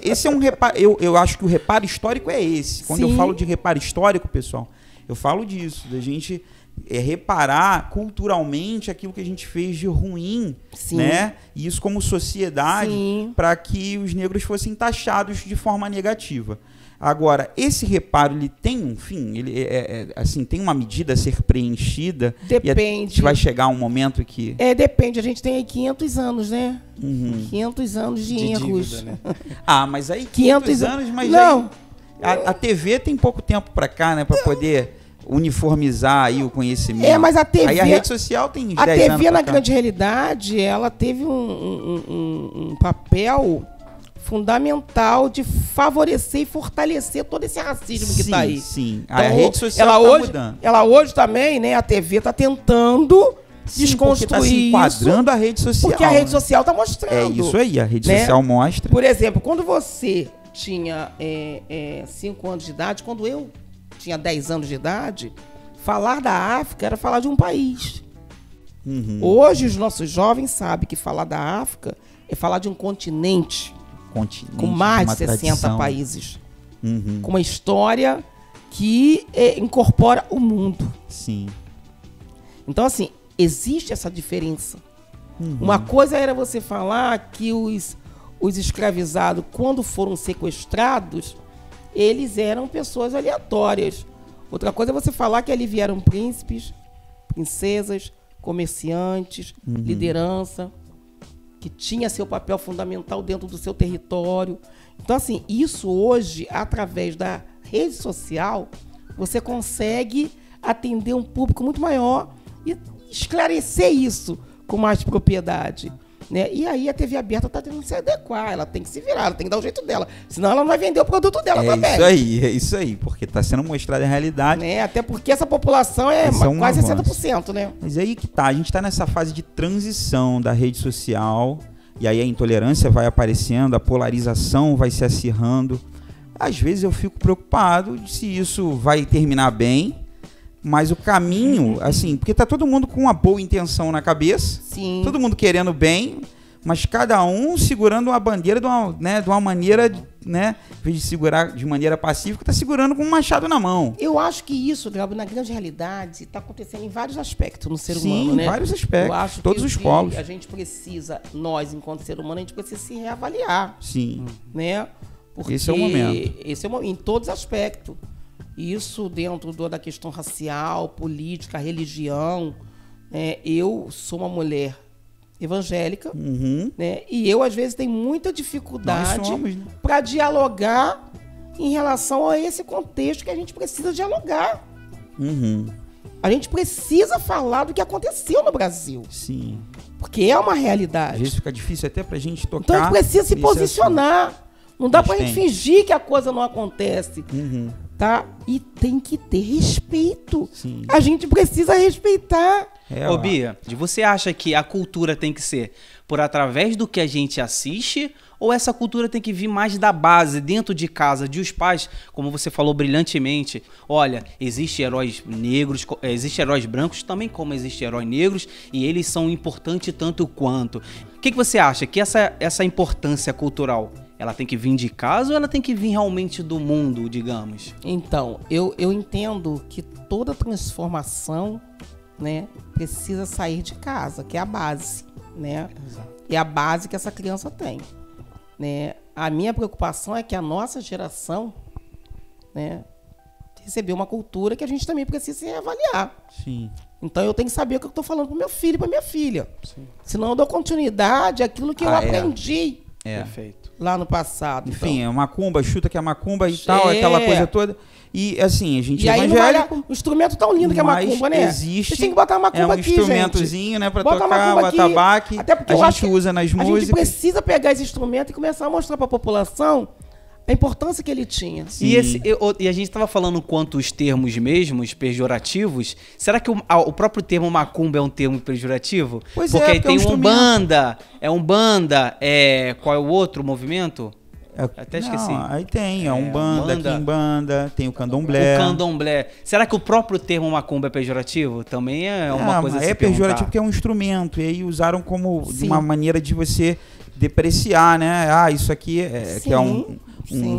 Esse é um reparo. Eu acho que o reparo histórico é esse. Quando eu falo de reparo histórico, pessoal, eu falo disso, da gente reparar culturalmente aquilo que a gente fez de ruim, né? E isso como sociedade, para que os negros fossem taxados de forma negativa. Agora, esse reparo, ele tem um fim? Ele assim, tem uma medida a ser preenchida? Depende. E vai chegar um momento que... Depende. A gente tem aí 500 anos, né? 500 anos de erros. Dívida, né? Mas aí 500 anos, mas não. Aí, a TV tem pouco tempo para cá, né? Para poder uniformizar aí o conhecimento. Mas a TV... Aí a rede social tem 10 anos. A TV, na grande realidade, ela teve um papel fundamental de favorecer e fortalecer todo esse racismo que está aí. Sim, então, a rede social está mudando. Ela hoje também, né, a TV está tentando desconstruir tá se enquadrando a rede social. Porque a rede social está mostrando. É isso aí, a rede social mostra. Por exemplo, quando você tinha 5 anos de idade, quando eu tinha 10 anos de idade, falar da África era falar de um país. Hoje os nossos jovens sabem que falar da África é falar de um continente. Com mais de 60 países. Com uma história que incorpora o mundo. Sim. Então, assim, existe essa diferença. Uma coisa era você falar que os escravizados, quando foram sequestrados, eles eram pessoas aleatórias. Outra coisa é você falar que ali vieram príncipes, princesas, comerciantes, liderança, que tinha seu papel fundamental dentro do seu território. Então, assim, isso hoje, através da rede social, você consegue atender um público muito maior e esclarecer isso com mais propriedade. Né? E aí a TV aberta está tendo que se adequar, ela tem que se virar, ela tem que dar o jeito dela. Senão ela não vai vender o produto dela também. É isso aí, porque está sendo mostrada a realidade. Né? Até porque essa população é quase 60%, né? Mas aí que tá, a gente está nessa fase de transição da rede social, e aí a intolerância vai aparecendo, a polarização vai se acirrando. Às vezes eu fico preocupado de se isso vai terminar bem, mas o caminho, assim, porque tá todo mundo com uma boa intenção na cabeça, Sim. todo mundo querendo bem, mas cada um segurando uma bandeira de uma maneira, né, em vez de segurar de maneira pacífica, tá segurando com um machado na mão. Eu acho que isso, Gabi, na grande realidade, está acontecendo em vários aspectos no ser Sim, humano, né? vários aspectos, eu acho todos que os polos. A gente precisa, nós, enquanto ser humano, a gente precisa se reavaliar. Sim. Né? Porque esse é o momento. Esse é o momento, em todos os aspectos. Isso dentro da questão racial, política, religião. Né? Eu sou uma mulher evangélica, né? E eu, às vezes, tenho muita dificuldade para dialogar em relação a esse contexto que a gente precisa dialogar. A gente precisa falar do que aconteceu no Brasil. Sim. Porque é uma realidade. Às vezes fica difícil até pra gente tocar. Então a gente precisa se posicionar. Não dá pra gente fingir que a coisa não acontece. Tá? E tem que ter respeito. Sim. A gente precisa respeitar. Ô Bia, você acha que a cultura tem que ser por através do que a gente assiste, ou essa cultura tem que vir mais da base, dentro de casa, de os pais, como você falou brilhantemente? Olha, existem heróis negros, existem heróis brancos também, como existem heróis negros, e eles são importantes tanto quanto. O que você acha? Que essa importância cultural, ela tem que vir de casa ou ela tem que vir realmente do mundo, digamos? Então, eu entendo que toda transformação, né, precisa sair de casa, que é a base, né? Exato. É a base que essa criança tem, né? A minha preocupação é que a nossa geração, né, recebeu uma cultura que a gente também precisa se reavaliar. Sim. Então eu tenho que saber o que eu estou falando para o meu filho e para minha filha. Sim. Senão eu dou continuidade àquilo que eu aprendi. Perfeito. Lá no passado. Enfim, então. é macumba, chuta que é macumba e tal, aquela coisa toda. E assim, a gente é evangélico. O instrumento tão lindo que é macumba, né? Existe. Você tem que botar uma macumba aqui, gente. Instrumentozinho, né, pra tocar, o atabaque. Até porque a gente usa nas músicas. A gente precisa pegar esse instrumento e começar a mostrar pra população a importância que ele tinha. E a gente estava falando quanto os termos mesmos, pejorativos. Será que o próprio termo macumba é um termo pejorativo? Pois porque aí tem Umbanda. Qual é o outro movimento? Até esqueci. Aí tem a Umbanda, Quimbanda, tem o Candomblé. O Candomblé. Será que o próprio termo macumba é pejorativo? Também é uma coisa a se pejorativo perguntar. porque é um instrumento. E aí usaram como uma maneira de você depreciar, né? Ah, isso aqui que é um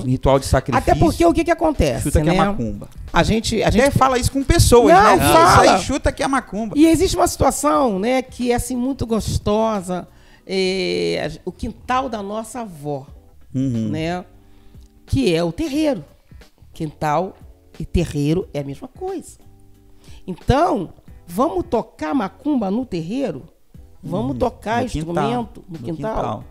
ritual de sacrifício. Até porque o que acontece? Chuta que né? é macumba. A gente fala isso com pessoas, não, né? Fala. Isso aí chuta que é macumba. E existe uma situação, né, que é assim muito gostosa. O quintal da nossa avó, né? Que é o terreiro. Quintal e terreiro é a mesma coisa. Então, vamos tocar macumba no terreiro? Vamos tocar no instrumento no quintal?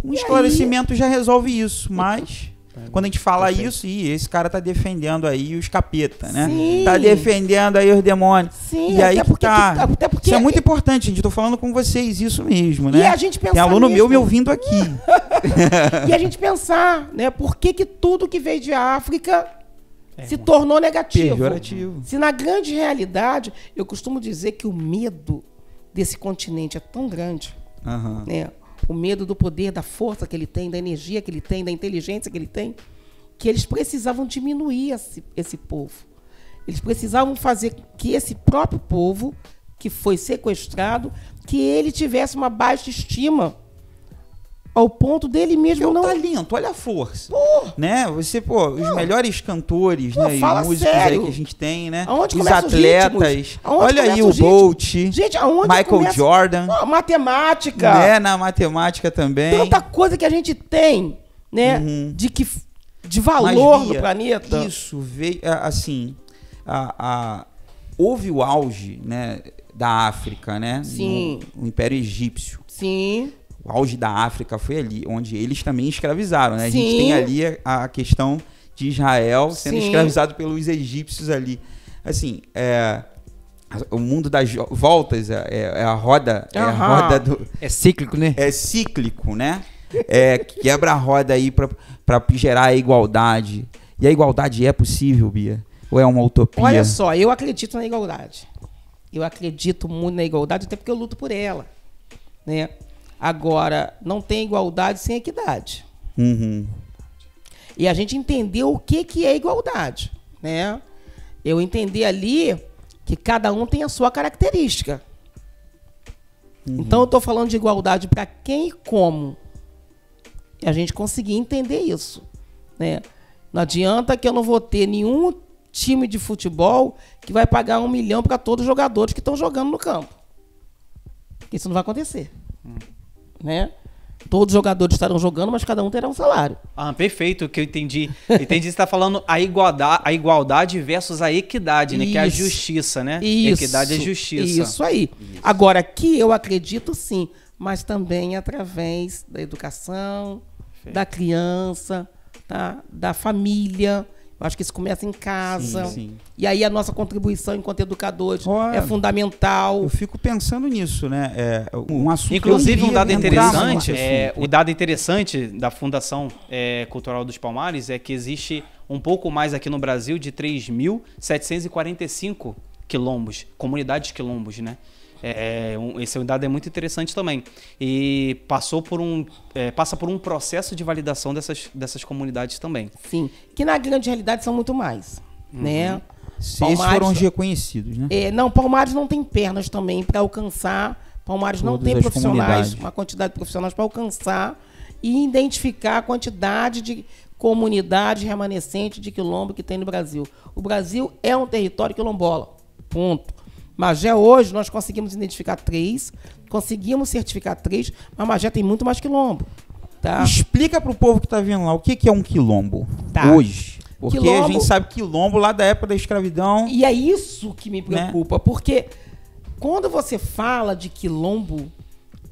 Um esclarecimento já resolve isso, mas quando a gente fala isso, esse cara tá defendendo aí os capeta, né? Sim. Tá defendendo aí os demônios. Sim, e aí até porque isso é muito importante, gente. Tô falando com vocês isso mesmo, né? E a gente pensar tem aluno mesmo. meu me ouvindo aqui. E a gente pensar, né? Por que tudo que veio de África se tornou negativo? Pejorativo. Se na grande realidade, eu costumo dizer que o medo desse continente é tão grande, né? O medo do poder, da força que ele tem, da energia que ele tem, da inteligência que ele tem, que eles precisavam diminuir esse povo. Eles precisavam fazer que esse próprio povo, que foi sequestrado, que ele tivesse uma baixa estima, ao ponto dele mesmo não... talento, olha a força. Né? Você, os melhores cantores, né, e músicos aí que a gente tem, né? Os atletas. Olha aí o Bolt. Gente, aonde Michael Jordan. Matemática. Né? Na matemática também. Tanta coisa que a gente tem, né? De valor no planeta. Isso veio, assim, houve o auge, né, da África, né? Sim. No Império Egípcio. Sim. O auge da África foi ali, onde eles também escravizaram, né? A gente tem ali a questão de Israel sendo escravizado pelos egípcios ali. Assim, O mundo das voltas, é a roda. É a roda do. É cíclico, né? É cíclico, né? Quebra a roda aí pra gerar a igualdade. E a igualdade é possível, Bia? Ou é uma utopia? Olha só, eu acredito na igualdade. Eu acredito muito na igualdade, até porque eu luto por ela, né? Agora, não tem igualdade sem equidade. Uhum. E a gente entendeu o que é igualdade, né? Eu entendi ali que cada um tem a sua característica. Uhum. Então, eu estou falando de igualdade para quem e como. E a gente conseguir entender isso, né? Não adianta que eu não vou ter nenhum time de futebol que vai pagar 1 milhão para todos os jogadores que estão jogando no campo. Isso não vai acontecer. Né? Todos os jogadores estarão jogando, mas cada um terá um salário. Perfeito, o que eu entendi. Entendi, você está falando a igualdade versus a equidade, né? Que é a justiça, né? Isso, equidade é justiça. Isso aí. Isso. Agora, aqui eu acredito sim, mas também através da educação, da criança, tá? Da família. Eu acho que isso começa em casa. Sim, sim. E aí a nossa contribuição enquanto educadores é fundamental. Eu fico pensando nisso, né? Um assunto. Inclusive, um dado interessante, o dado interessante da Fundação Cultural dos Palmares é que existe um pouco mais aqui no Brasil de 3.745 quilombos, comunidades quilombos, né? Esse dado é muito interessante também. E passa por um processo de validação dessas comunidades também. Sim, que na grande realidade são muito mais, né? Esses foram reconhecidos, né? Não, Palmares não tem pernas também para alcançar. Palmares não tem profissionais, uma quantidade de profissionais para alcançar e identificar a quantidade de comunidades remanescentes de quilombo que tem no Brasil. O Brasil é um território quilombola, ponto. Magé hoje nós conseguimos identificar 3, conseguimos certificar 3, mas Magé tem muito mais quilombo. Tá? Explica para o povo que está vendo lá o que é um quilombo hoje. Porque a gente sabe quilombo lá da época da escravidão. E é isso que me preocupa, porque quando você fala de quilombo,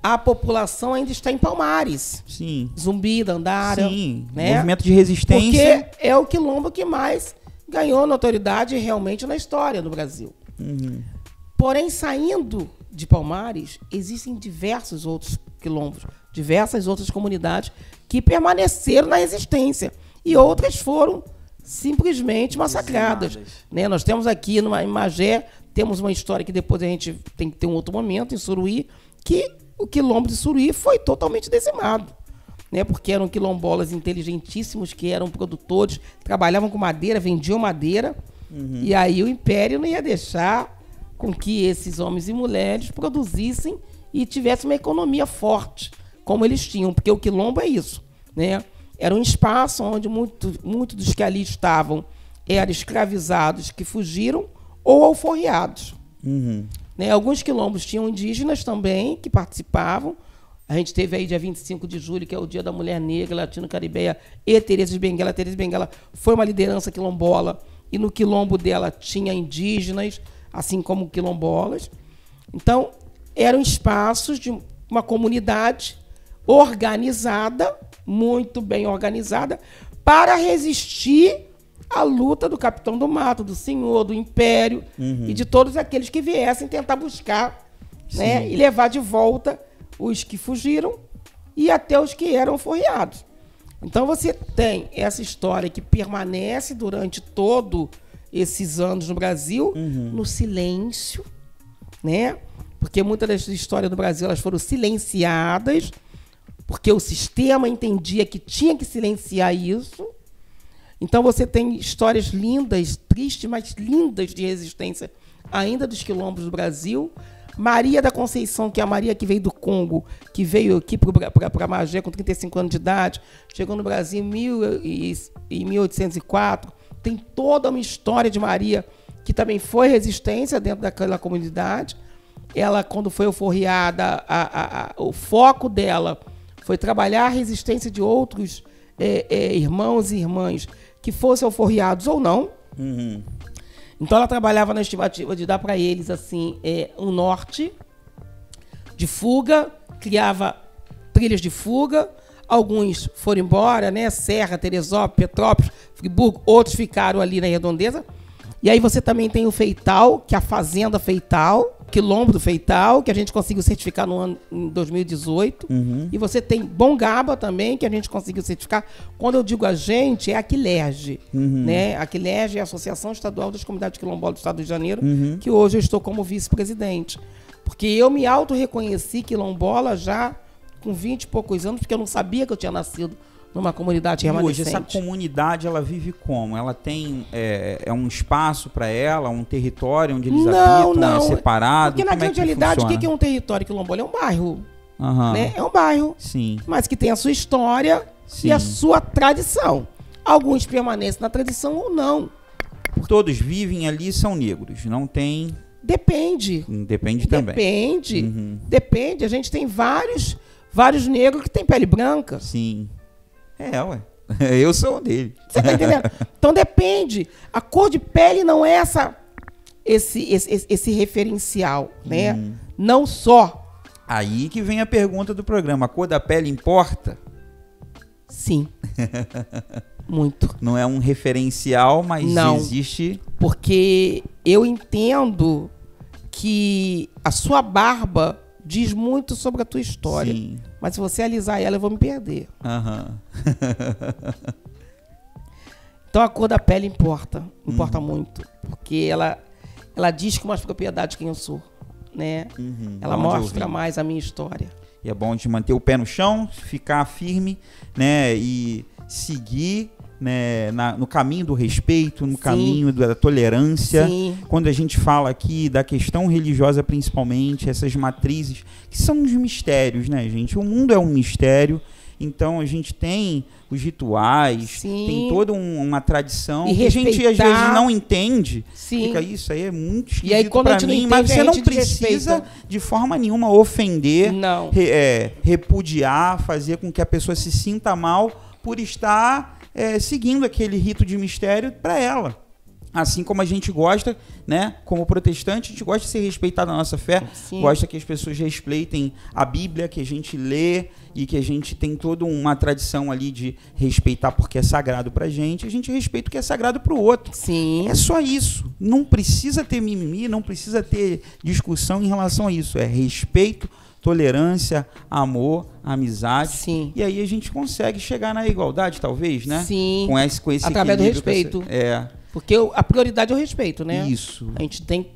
a população ainda está em Palmares. Sim. Zumbi, Dandara. Sim, né? Movimento de resistência. Porque é o quilombo que mais ganhou notoriedade realmente na história do Brasil. Uhum. Porém, saindo de Palmares, existem diversos outros quilombos, diversas outras comunidades que permaneceram na resistência. E outras foram simplesmente massacradas. Né? Nós temos aqui em Magé, temos uma história que depois a gente tem que ter um outro momento, em Suruí, que o quilombo de Suruí foi totalmente dizimado. Né? Porque eram quilombolas inteligentíssimos, que eram produtores, trabalhavam com madeira, vendiam madeira, e aí o Império não ia deixar com que esses homens e mulheres produzissem e tivessem uma economia forte, como eles tinham, porque o quilombo é isso, né? Era um espaço onde muitos dos que ali estavam eram escravizados que fugiram ou alforriados. Né? Alguns quilombos tinham indígenas também que participavam. A gente teve aí dia 25 de julho, que é o Dia da Mulher Negra Latino-Caribeia, e Teresa de Benguela. Teresa de Benguela foi uma liderança quilombola, e no quilombo dela tinha indígenas, assim como quilombolas. Então, eram espaços de uma comunidade organizada, muito bem organizada, para resistir à luta do capitão do mato, do senhor, do império e de todos aqueles que viessem tentar buscar, né, e levar de volta os que fugiram e até os que eram alforriados. Então, você tem essa história que permanece durante todos esses anos no Brasil, no silêncio, né? Porque muitas das histórias do Brasil elas foram silenciadas, porque o sistema entendia que tinha que silenciar isso. Então você tem histórias lindas, tristes, mas lindas de resistência ainda dos quilombos do Brasil. Maria da Conceição, que é a Maria que veio do Congo, que veio aqui para Magé com 35 anos de idade, chegou no Brasil em 1804. Tem toda uma história de Maria que também foi resistência dentro daquela comunidade. Ela, quando foi alforriada, o foco dela foi trabalhar a resistência de outros irmãos e irmãs que fossem alforriados ou não. Então, ela trabalhava na estimativa de dar para eles assim, um norte de fuga, criava trilhas de fuga. Alguns foram embora, né? Serra, Teresópolis, Petrópolis, Friburgo, outros ficaram ali na redondeza. E aí você também tem o Feital, que é a Fazenda Feital, Quilombo do Feital, que a gente conseguiu certificar no ano em 2018. E você tem Bongaba também, que a gente conseguiu certificar. Quando eu digo a gente, é a Quilerge. Né? A Quilerge é a Associação Estadual das Comunidades Quilombolas do Estado do Rio de Janeiro, que hoje eu estou como vice-presidente. Porque eu me auto-reconheci quilombola já com 20 e poucos anos, porque eu não sabia que eu tinha nascido numa comunidade remanescente. Hoje, essa comunidade, ela vive como? Ela tem um espaço para ela, um território onde eles habitam, é separado? Porque na grande realidade, o que é um território quilombola? É um bairro. Né? É um bairro, mas que tem a sua história e a sua tradição. Alguns permanecem na tradição ou não. Todos vivem ali e são negros, não tem... Depende. Depende também. Depende. Depende. A gente tem vários negros que têm pele branca. Sim. Ué. Eu sou um deles. Você tá entendendo? Então depende. A cor de pele não é esse referencial, né? Não só. Aí que vem a pergunta do programa. A cor da pele importa? Sim. Muito. Não é um referencial, mas não, existe... Porque eu entendo que a sua barba diz muito sobre a tua história. Sim. Mas se você alisar ela, eu vou me perder. Então a cor da pele importa muito. Porque ela diz com mais propriedade quem eu sou. Né? Ela mostra mais a minha história. E é bom de manter o pé no chão, ficar firme, né? E seguir, né, no caminho do respeito, no caminho da tolerância. Quando a gente fala aqui da questão religiosa, principalmente, essas matrizes, que são os mistérios, né, gente? O mundo é um mistério, então a gente tem os rituais, tem toda uma tradição que a gente às vezes não entende. Fica isso aí, é muito esquisito para mim, mas você não precisa de forma nenhuma ofender, repudiar, fazer com que a pessoa se sinta mal por estar seguindo aquele rito de mistério para ela. Assim como a gente gosta, né, como protestante, a gente gosta de ser respeitado na nossa fé, gosta que as pessoas respeitem a Bíblia, que a gente lê e que a gente tem toda uma tradição ali de respeitar porque é sagrado pra gente, a gente respeita o que é sagrado pro outro. É só isso. Não precisa ter mimimi, não precisa ter discussão em relação a isso. É respeito, tolerância, amor, amizade. E aí a gente consegue chegar na igualdade, talvez, né? Sim. Com esse através do respeito. Porque a prioridade é o respeito, né? Isso. A gente tem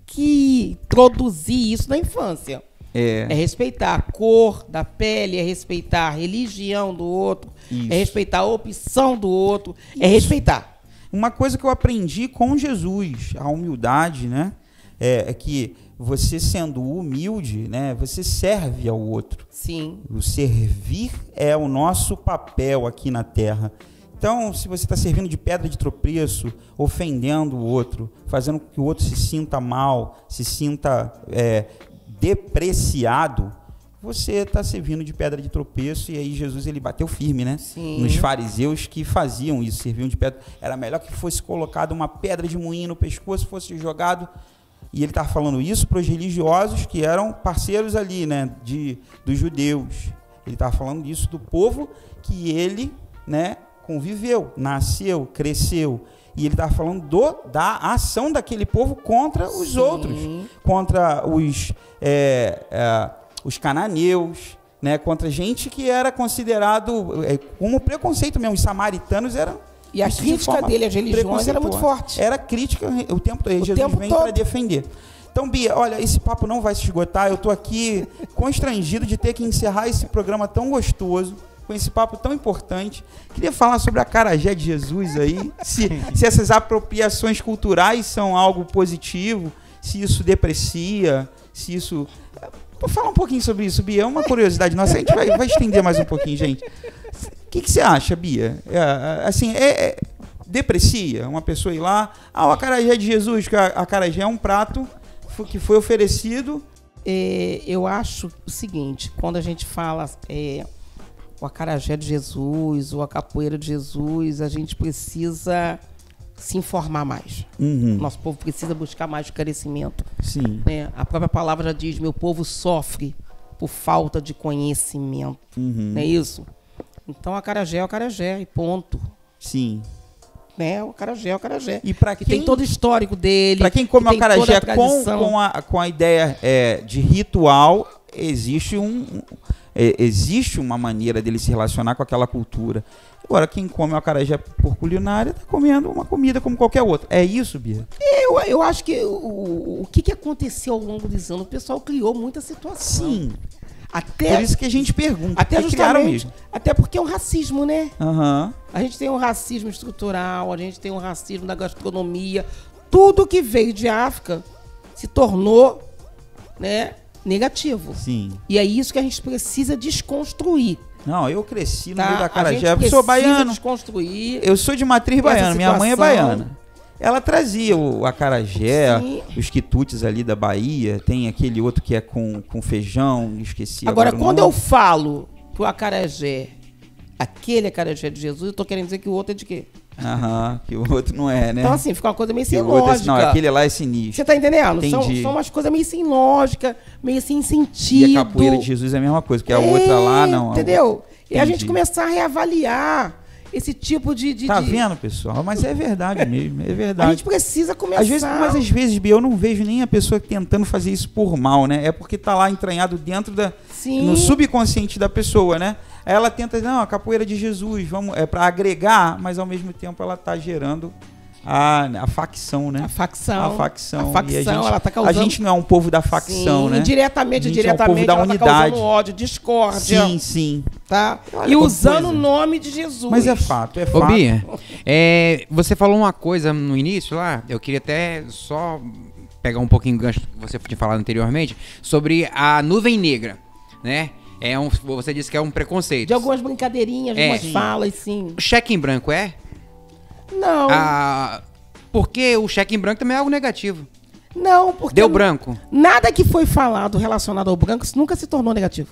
que introduzir isso na infância. É respeitar a cor da pele, é respeitar a religião do outro, é respeitar a opção do outro, é respeitar. Uma coisa que eu aprendi com Jesus, a humildade, né? É que você sendo humilde, né, você serve ao outro. O servir é o nosso papel aqui na Terra. Então, se você está servindo de pedra de tropeço, ofendendo o outro, fazendo com que o outro se sinta mal, se sinta depreciado, você está servindo de pedra de tropeço. E aí Jesus ele bateu firme, né? Nos fariseus que faziam isso, serviam de pedra. Era melhor que fosse colocado uma pedra de moinho no pescoço, fosse jogado. E ele estava falando isso para os religiosos que eram parceiros ali, né, dos judeus. Ele estava falando isso do povo que ele, né, conviveu, nasceu, cresceu. E ele estava falando da ação daquele povo contra os outros, contra os cananeus, né, contra gente que era considerado como preconceito mesmo. Os samaritanos eram... E a crítica dele às religiões era muito forte. Era crítica o tempo todo. Jesus vem para defender. Então, Bia, olha, esse papo não vai se esgotar. Eu estou aqui constrangido de ter que encerrar esse programa tão gostoso, com esse papo tão importante. Queria falar sobre a acarajé de Jesus aí, se essas apropriações culturais são algo positivo, se isso deprecia, se isso... Vou falar um pouquinho sobre isso, Bia. É uma curiosidade nossa. A gente vai estender mais um pouquinho, gente. O que você acha, Bia? Deprecia uma pessoa ir lá... o acarajé de Jesus, que a acarajé é um prato que foi oferecido... Eu acho o seguinte, quando a gente fala o acarajé de Jesus, ou a capoeira de Jesus, a gente precisa se informar mais. Nosso povo precisa buscar mais esclarecimento. Né? A própria palavra já diz, meu povo sofre por falta de conhecimento. Não é isso? Então, acarajé é o acarajé, e ponto. né? O acarajé é o acarajé. E para que tem todo o histórico dele. Para quem come o tem acarajé toda a com a ideia de ritual, existe uma maneira dele se relacionar com aquela cultura. Agora, quem come o acarajé por culinária está comendo uma comida como qualquer outra. É isso, Bia? Eu acho que o que aconteceu ao longo dos anos? O pessoal criou muita situação. Sim. Até, por isso que a gente pergunta. Até justamente mesmo. Até porque é um racismo, né? Uhum. A gente tem um racismo estrutural, a gente tem um racismo da gastronomia. Tudo que veio de África se tornou, né, negativo. Sim. E é isso que a gente precisa desconstruir. Não, eu cresci no Tá? meio da acarajé. A Eu gente sou precisa baiano. desconstruir. Eu sou de matriz baiana. Minha mãe é baiana. Ela trazia o acarajé, Sim. os quitutes ali da Bahia. Tem aquele outro que é com feijão, esqueci Agora, o quando nome. eu falo que o acarajé, aquele acarajé de Jesus, eu tô querendo dizer que o outro é de quê? Aham, que o outro não é, né? Então, assim, fica uma coisa meio sem Que o outro é- lógica. não, aquele lá é sinistro. Você tá entendendo? Entendi. São umas coisas meio sem lógica, meio sem sentido. E a capoeira de Jesus é a mesma coisa, porque a outra lá não. Entendeu? E a Entendi. gente começar a reavaliar esse tipo de... Tá vendo, pessoal? Mas é verdade mesmo, é verdade. A gente precisa começar... Mas às vezes, Bia, eu não vejo nem a pessoa tentando fazer isso por mal, né? É porque tá lá entranhado dentro no subconsciente da pessoa, né? Aí ela tenta, não, a capoeira de Jesus, é para agregar, mas ao mesmo tempo ela tá gerando a facção, né? A facção. A facção. A facção, E a gente, ela tá causando... A gente não é um povo da facção, Sim, né? indiretamente, a gente é um povo da ela unidade. tá causando ódio, discórdia. Sim, sim. Tá? Olha E que usando coisa. o nome de Jesus. Mas é fato, é fato. Ô, Bia, você falou uma coisa no início lá, eu queria até só pegar um pouquinho o gancho que você tinha falado anteriormente, sobre a nuvem negra, né? Você disse que é um preconceito. De algumas brincadeirinhas, algumas falas, sim. O cheque em branco é? Não. Porque o cheque em branco também é algo negativo. Não, porque... Deu branco. Nada que foi falado relacionado ao branco nunca se tornou negativo.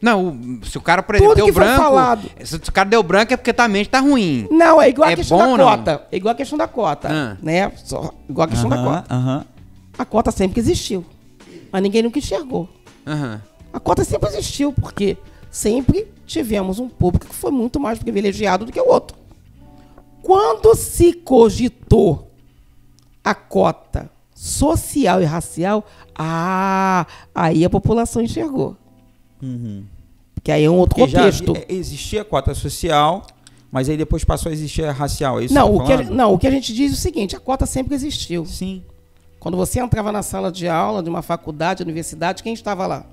Não, se o cara, por exemplo, Tudo deu que foi branco... falado. Se o cara deu branco é porque a mente tá ruim. Não, é igual a questão bom, da não? cota. É igual a questão da cota, né? Igual a questão da cota. A cota sempre existiu, mas ninguém nunca enxergou. A cota sempre existiu, porque sempre tivemos um público que foi muito mais privilegiado do que o outro. Quando se cogitou a cota social e racial, aí a população enxergou. Porque aí é um outro contexto. Já existia a cota social, mas aí depois passou a existir a racial, é isso Não, que você tá falando? o que a gente diz é o seguinte, a cota sempre existiu. Sim. Quando você entrava na sala de aula de uma faculdade, universidade, quem estava lá?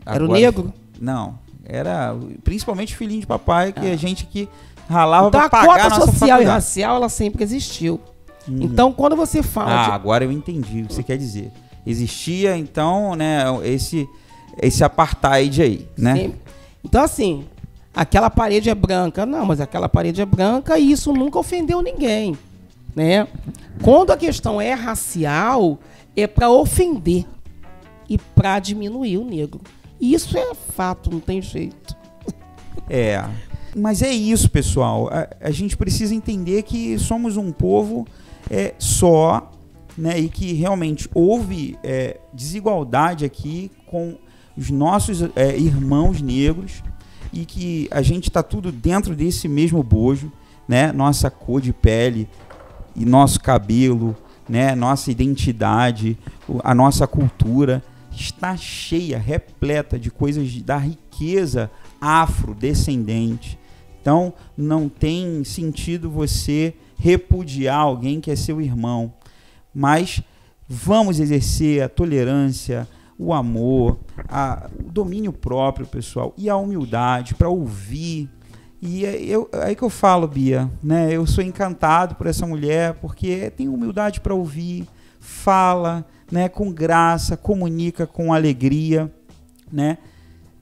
Era o negro? Não, era principalmente o filhinho de papai, que a gente que ralava Então para a pagar a cota nossa social faculdade. e racial, ela sempre existiu. Então, quando você fala agora eu entendi o que você quer dizer. Existia, então, né, esse apartheid aí, né? Sempre. Então, assim, aquela parede é branca. Não, mas aquela parede é branca e isso nunca ofendeu ninguém, né? Quando a questão é racial, é para ofender e para diminuir o negro. Isso é fato, não tem jeito. Mas é isso, pessoal. A gente precisa entender que somos um povo só, né, e que realmente houve desigualdade aqui com os nossos irmãos negros e que a gente está tudo dentro desse mesmo bojo, né? Nossa cor de pele e nosso cabelo, né? Nossa identidade, a nossa cultura está cheia, repleta de coisas da riqueza afrodescendente. Então, não tem sentido você repudiar alguém que é seu irmão. Mas vamos exercer a tolerância, o amor, o domínio próprio, pessoal, e a humildade para ouvir. E aí que eu falo, Bia, né? Eu sou encantado por essa mulher, porque tem humildade para ouvir, fala, né, com graça, comunica com alegria, né?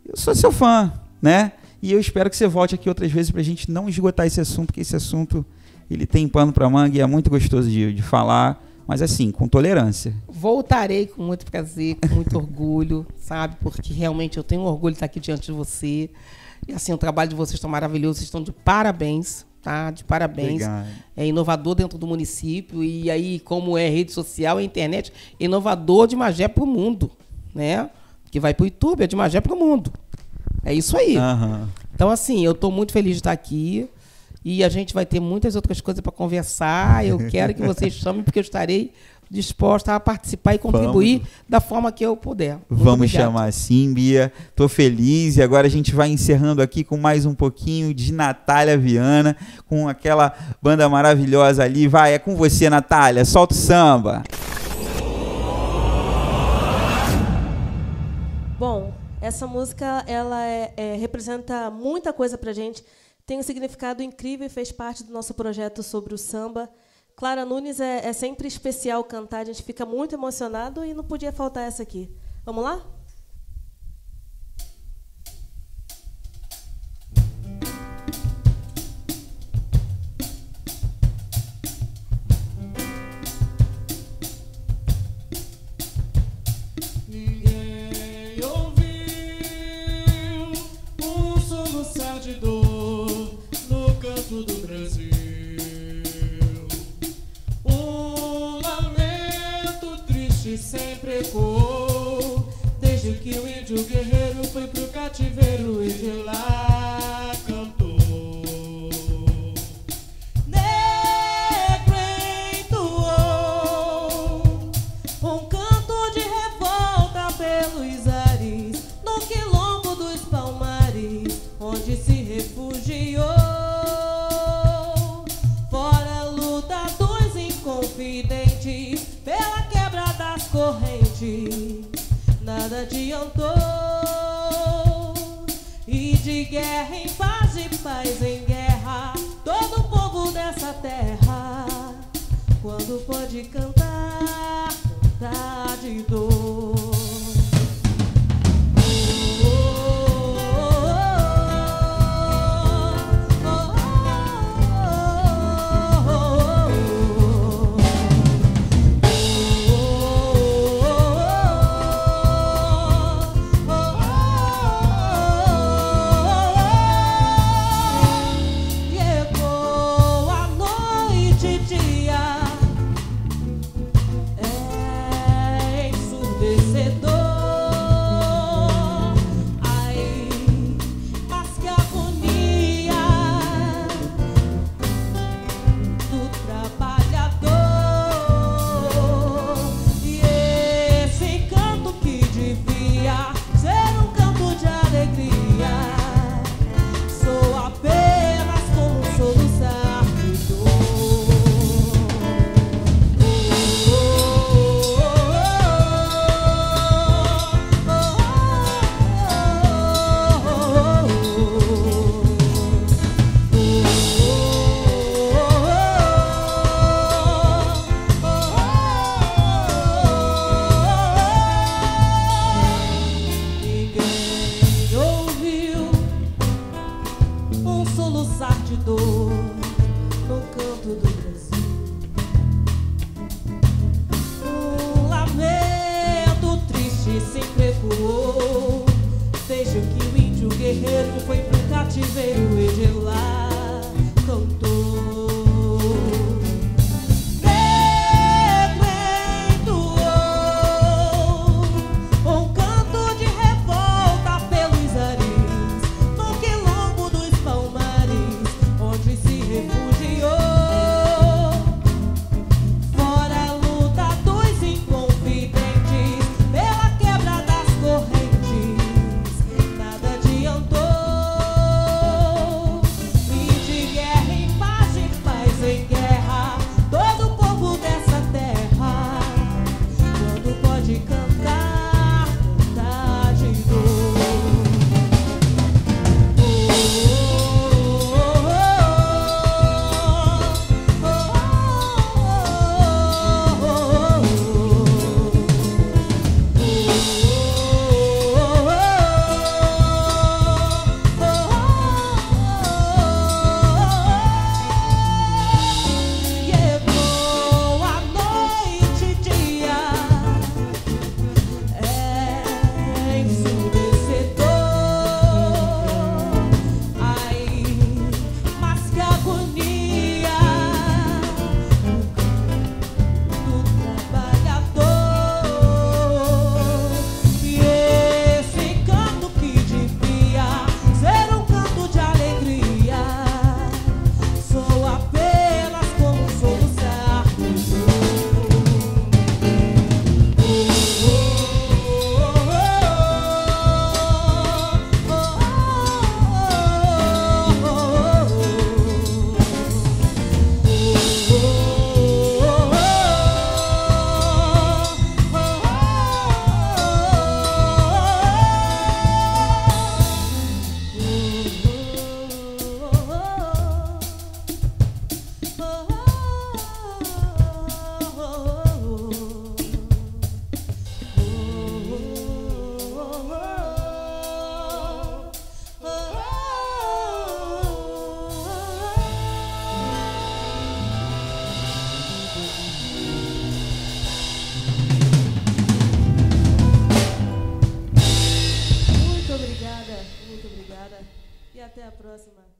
Eu sou seu fã, né? E eu espero que você volte aqui outras vezes para a gente não esgotar esse assunto, porque esse assunto ele tem pano para manga e é muito gostoso de falar, mas assim, com tolerância. Voltarei com muito prazer, com muito orgulho, sabe? Porque realmente eu tenho orgulho de estar aqui diante de você. E assim, o trabalho de vocês está maravilhoso, vocês estão de parabéns, tá? De parabéns. Obrigado. É inovador dentro do município e aí, como é rede social e internet, inovador de Magé para o mundo, né? Que vai para o YouTube, é de Magé para o mundo. É isso aí. Então, assim, eu estou muito feliz de estar aqui E a gente vai ter muitas outras coisas para conversar. Eu quero que vocês chamem, porque eu estarei disposta a participar e contribuir da forma que eu puder. Vamos chamar sim, Bia. Tô feliz. E agora a gente vai encerrando aqui com mais um pouquinho de Natália Viana, com aquela banda maravilhosa ali. Vai, é com você, Natália. Solta o samba. Bom, essa música ela representa muita coisa pra gente. Tem um significado incrível e fez parte do nosso projeto sobre o samba. Clara Nunes é sempre especial cantar, a gente fica muito emocionado e não podia faltar essa aqui. Vamos lá? Ninguém ouviu um soluçar de dor no canto do Brasil. Sempre ecoou, desde que o índio guerreiro foi pro cativeiro e de lá cantou. Negro entoou um canto de revolta pelos ares, no quilombo dos Palmares, onde se refugiou. Fora lutadores inconfidentes, pela quebra das correntes, nada adiantou. E de guerra em paz, de paz em guerra, todo o povo dessa terra, quando pode cantar, cantar de dor. a próxima.